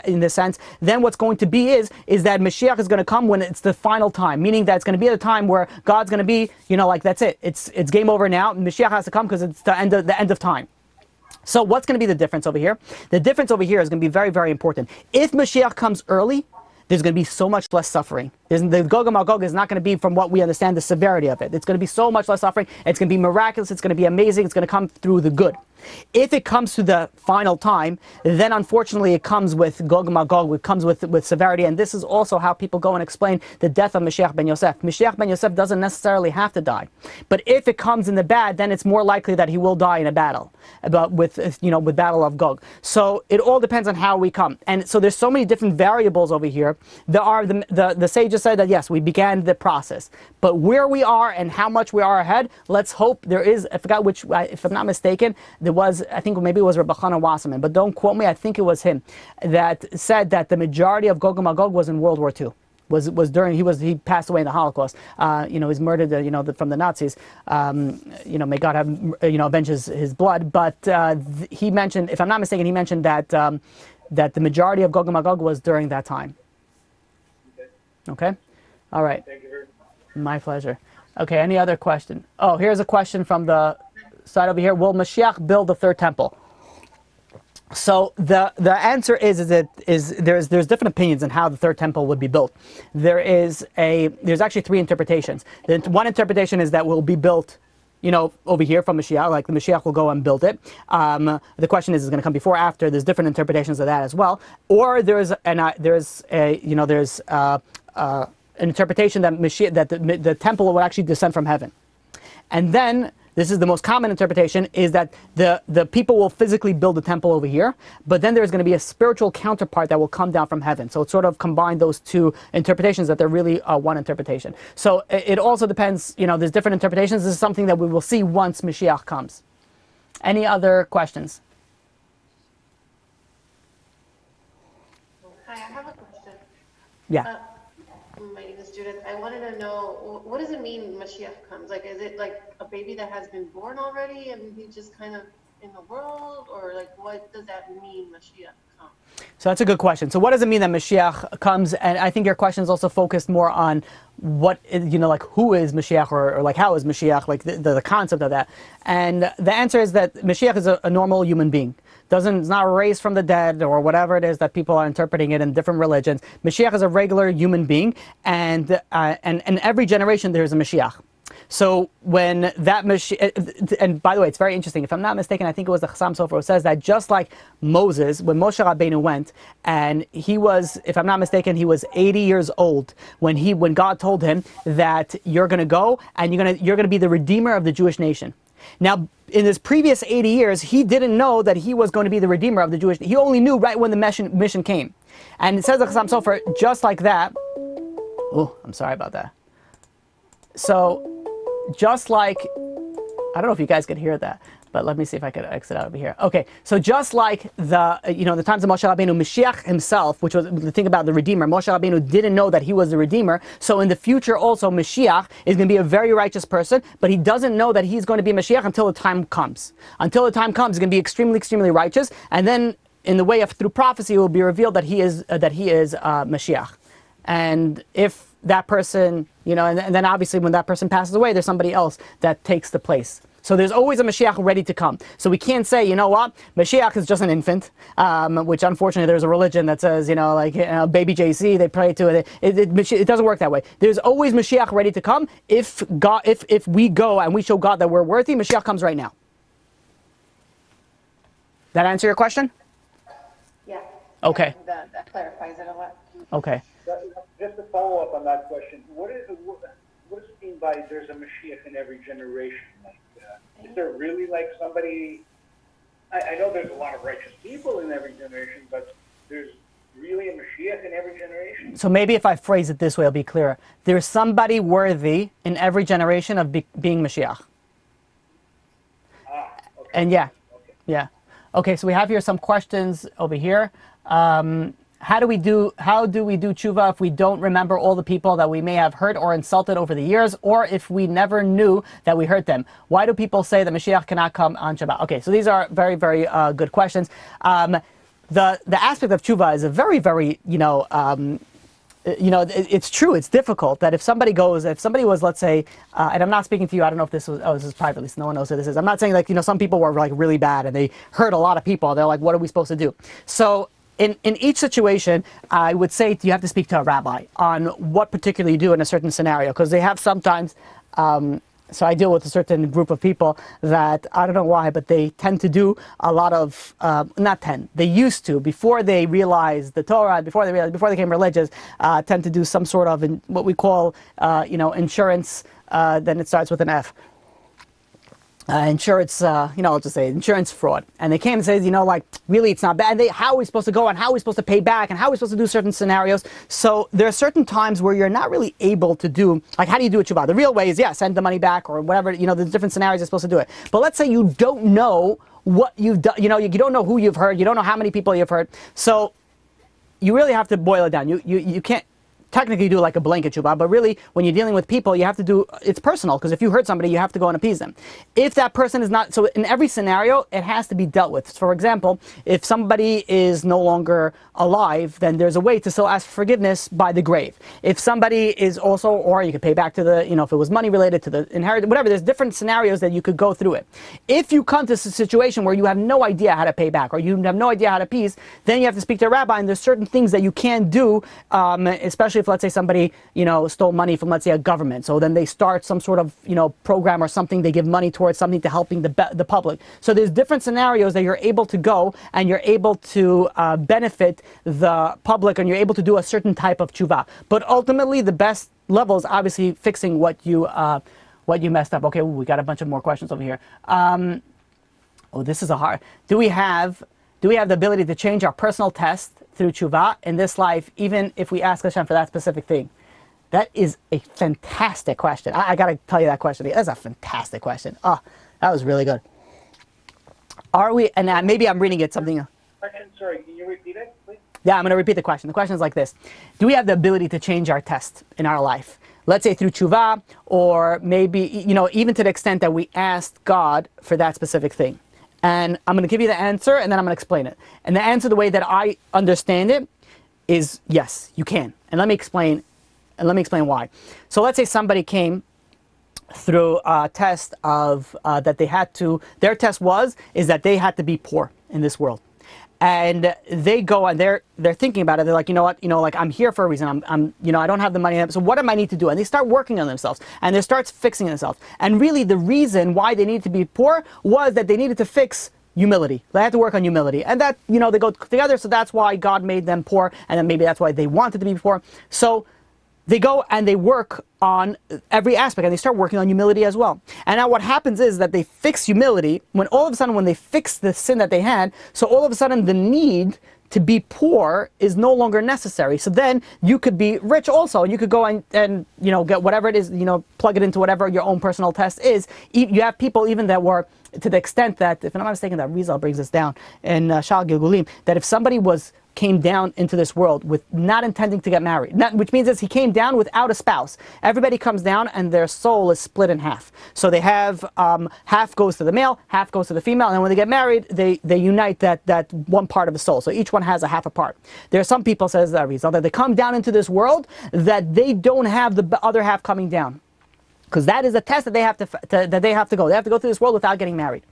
A: in this sense, then what's going to be is that Mashiach is going to come when it's the final time, meaning that it's going to be at a time where God's going to be, like that's it. It's game over now. Mashiach has to come because it's the end of time. So what's going to be the difference over here? The difference over here is going to be very, very important. If Mashiach comes early, there's going to be so much less suffering. The Gog and Magog is not going to be, from what we understand, the severity of it. It's going to be so much less suffering. It's going to be miraculous. It's going to be amazing. It's going to come through the good. If it comes to the final time, then unfortunately it comes with Gog and Magog. It comes with severity. And this is also how people go and explain the death of Mashiach ben Yosef. Mashiach ben Yosef doesn't necessarily have to die. But if it comes in the bad, then it's more likely that he will die in a battle, with battle of Gog. So it all depends on how we come. And so there's so many different variables over here. There are the sages said that yes, we began the process. But where we are and how much we are ahead, let's hope there is, I forgot which, if I'm not mistaken, I think maybe it was Rabbi Chana Wasserman, but don't quote me, I think it was him, that said that the majority of Gog and Magog was in World War II. He passed away in the Holocaust. He was murdered, from the Nazis. May God have, avenge his blood. But he mentioned, if I'm not mistaken, he mentioned that the majority of Gog and Magog was during that time. Okay? All right.
C: Thank you very much.
A: My pleasure. Okay, any other question? Oh, here's a question from the side over here. Will Mashiach build the third temple? So the answer is that there's different opinions on how the third temple would be built. There's actually three interpretations. One interpretation is that it will be built, over here from Mashiach, like the Mashiach will go and build it. The question is it going to come before or after? There's different interpretations of that as well. Or there's an interpretation that the temple will actually descend from heaven. And then, this is the most common interpretation, is that the people will physically build the temple over here, but then there's going to be a spiritual counterpart that will come down from heaven. So it sort of combined those two interpretations, that they're really one interpretation. So it also depends, there's different interpretations. This is something that we will see once Mashiach comes. Any other questions?
D: Hi, I have a question.
A: Yeah.
D: My name is Judith. I wanted to know, what does it mean Mashiach comes? Like, is it like a baby that has been born already and he's just kind of in the world? Or like, what does that mean, Mashiach comes?
A: So that's a good question. So what does it mean that Mashiach comes? And I think your question is also focused more on what, like who is Mashiach, or like how is Mashiach, like the concept of that. And the answer is that Mashiach is a normal human being. It's not raised from the dead, or whatever it is that people are interpreting it in different religions. Mashiach is a regular human being, and in every generation there is a Mashiach. So when that Mashiach, and by the way, it's very interesting. If I'm not mistaken, I think it was the Chassam Sofer who says that just like Moses, when Moshe Rabbeinu went, and he was, if I'm not mistaken, he was 80 years old when God told him that you're going to go and you're going to be the redeemer of the Jewish nation. Now, in his previous 80 years, he didn't know that he was going to be the redeemer of the Jewish. He only knew right when the mission came. And it says the Chassam Sofer, just like that. Oh, I'm sorry about that. So, just like, I don't know if you guys could hear that, but let me see if I could exit out over here. Okay, so just like the times of Moshe Rabbeinu, Mashiach himself, which was the thing about the Redeemer, Moshe Rabbeinu didn't know that he was the Redeemer. So in the future also, Mashiach is going to be a very righteous person, but he doesn't know that he's going to be Mashiach until the time comes. Until the time comes, he's going to be extremely, extremely righteous, and then in the way of through prophecy, it will be revealed that he is Mashiach. And if that person, and then obviously when that person passes away, there's somebody else that takes the place. So there's always a Mashiach ready to come. So we can't say, Mashiach is just an infant, which unfortunately there's a religion that says, baby JC, they pray to it. It doesn't work that way. There's always Mashiach ready to come. If we go and we show God that we're worthy, Mashiach comes right now. That answer your question?
D: Yeah.
A: Okay.
D: That clarifies it a lot.
A: Okay.
C: Just to follow up on that question, what does it mean by there's a Mashiach in every generation? Like, is there really like somebody? I know there's a lot of righteous people in every generation, but there's really a Mashiach in every generation? So
A: maybe if I phrase it this way, it'll be clearer. There's somebody worthy in every generation of being Mashiach.
C: Okay.
A: And yeah. Okay, so we have here some questions over here. How do we do tshuva if we don't remember all the people that we may have hurt or insulted over the years, or if we never knew that we hurt them? Why do people say that Mashiach cannot come on Shabbat? Okay, so these are very, very good questions. The aspect of tshuva is a very, very, it's true, it's difficult that if somebody was, let's say, and I'm not speaking to you, I don't know if this is privately, so no one knows who this is. I'm not saying like, some people were like really bad and they hurt a lot of people. They're like, what are we supposed to do? So, in each situation, I would say you have to speak to a rabbi on what particularly you do in a certain scenario, because they have sometimes, so I deal with a certain group of people that, I don't know why, but they tend to do a lot of, they used to, before they realized the Torah, before they became religious, tend to do some sort of, what we call, insurance, then it starts with an F. Insurance, I'll just say insurance fraud. And they came and said, really it's not bad. How are we supposed to go and how are we supposed to pay back and how are we supposed to do certain scenarios? So there are certain times where you're not really able to do, like how do you do a tshuva? The real way is, send the money back or whatever, there's different scenarios you're supposed to do it. But let's say you don't know what you've done, you don't know who you've hurt, you don't know how many people you've hurt. So you really have to boil it down. You can't technically do like a blanket tshuva, but really when you're dealing with people, you have to do, it's personal, because if you hurt somebody, you have to go and appease them. If that person is not, so in every scenario, it has to be dealt with. For example, if somebody is no longer alive, then there's a way to still ask for forgiveness by the grave. If somebody is also, or you could pay back to the, if it was money related to the inheritance, whatever, there's different scenarios that you could go through it. If you come to a situation where you have no idea how to pay back, or you have no idea how to appease, then you have to speak to a rabbi, and there's certain things that you can do, especially if, let's say, somebody, stole money from, let's say, a government. So then they start some sort of, program or something, they give money towards something to helping the public. So there's different scenarios that you're able to go, and you're able to benefit the public, and you're able to do a certain type of tshuva. But ultimately, the best level is obviously fixing what you messed up. Okay, we got a bunch of more questions over here. This is a hard. Do we have the ability to change our personal test through tshuva in this life, even if we ask Hashem for that specific thing? That is a fantastic question. I got to tell you that question. That's a fantastic question. Oh, that was really good. Are we, and maybe I'm reading it something.
C: Question, sorry, can you repeat it, please?
A: Yeah, I'm going to repeat the question. The question is like this. Do we have the ability to change our test in our life? Let's say through tshuva, or maybe, even to the extent that we asked God for that specific thing. And I'm going to give you the answer, and then I'm going to explain it. And the answer, the way that I understand it, is yes, you can. And let me explain why. So let's say somebody came through a test of that they had to. Their test is that they had to be poor in this world. And they go and they're thinking about it. They're like, like I'm here for a reason. I don't have the money. So what do I need to do? And they start working on themselves, and they start fixing themselves. And really, the reason why they needed to be poor was that they needed to fix humility. They had to work on humility, and that they go together. So that's why God made them poor, and then maybe that's why they wanted to be poor. So they go and they work on every aspect, and they start working on humility as well. And now what happens is that they fix humility when all of a sudden, when they fix the sin that they had, so all of a sudden the need to be poor is no longer necessary. So then you could be rich also. You could go and get whatever it is, plug it into whatever your own personal test is. You have people even that were, to the extent that, if I'm not mistaken, that Rizal brings this down in Shal Gilgulim, that if somebody came down into this world with not intending to get married, which means that he came down without a spouse. Everybody comes down and their soul is split in half. So they have half goes to the male, half goes to the female, and then when they get married, they unite that one part of the soul. So each one has a half a part. There are some people, says Rizal, that they come down into this world that they don't have the other half coming down, because that is a test that they have to go. They have to go through this world without getting married.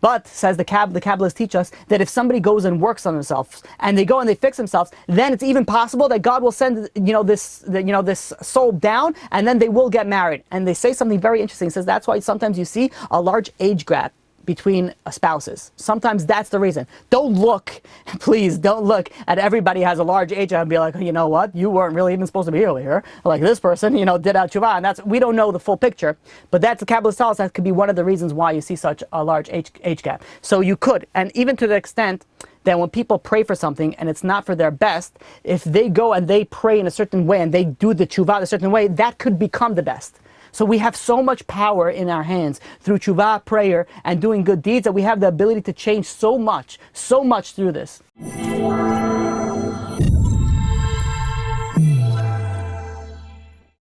A: But, says the Kabbalists teach us, that if somebody goes and works on themselves, and they go and they fix themselves, then it's even possible that God will send, this soul down, and then they will get married. And they say something very interesting. It says that's why sometimes you see a large age gap between spouses. Sometimes that's the reason. Please don't look at everybody has a large age and be like, you know what, you weren't really even supposed to be over here. Like this person, did out tshuva, and we don't know the full picture, but that's the Kabbalist tells us that could be one of the reasons why you see such a large age gap. So you could, and even to the extent that when people pray for something and it's not for their best, if they go and they pray in a certain way and they do the tshuva a certain way, that could become the best. So we have so much power in our hands through tshuva, prayer, and doing good deeds, that we have the ability to change so much through this.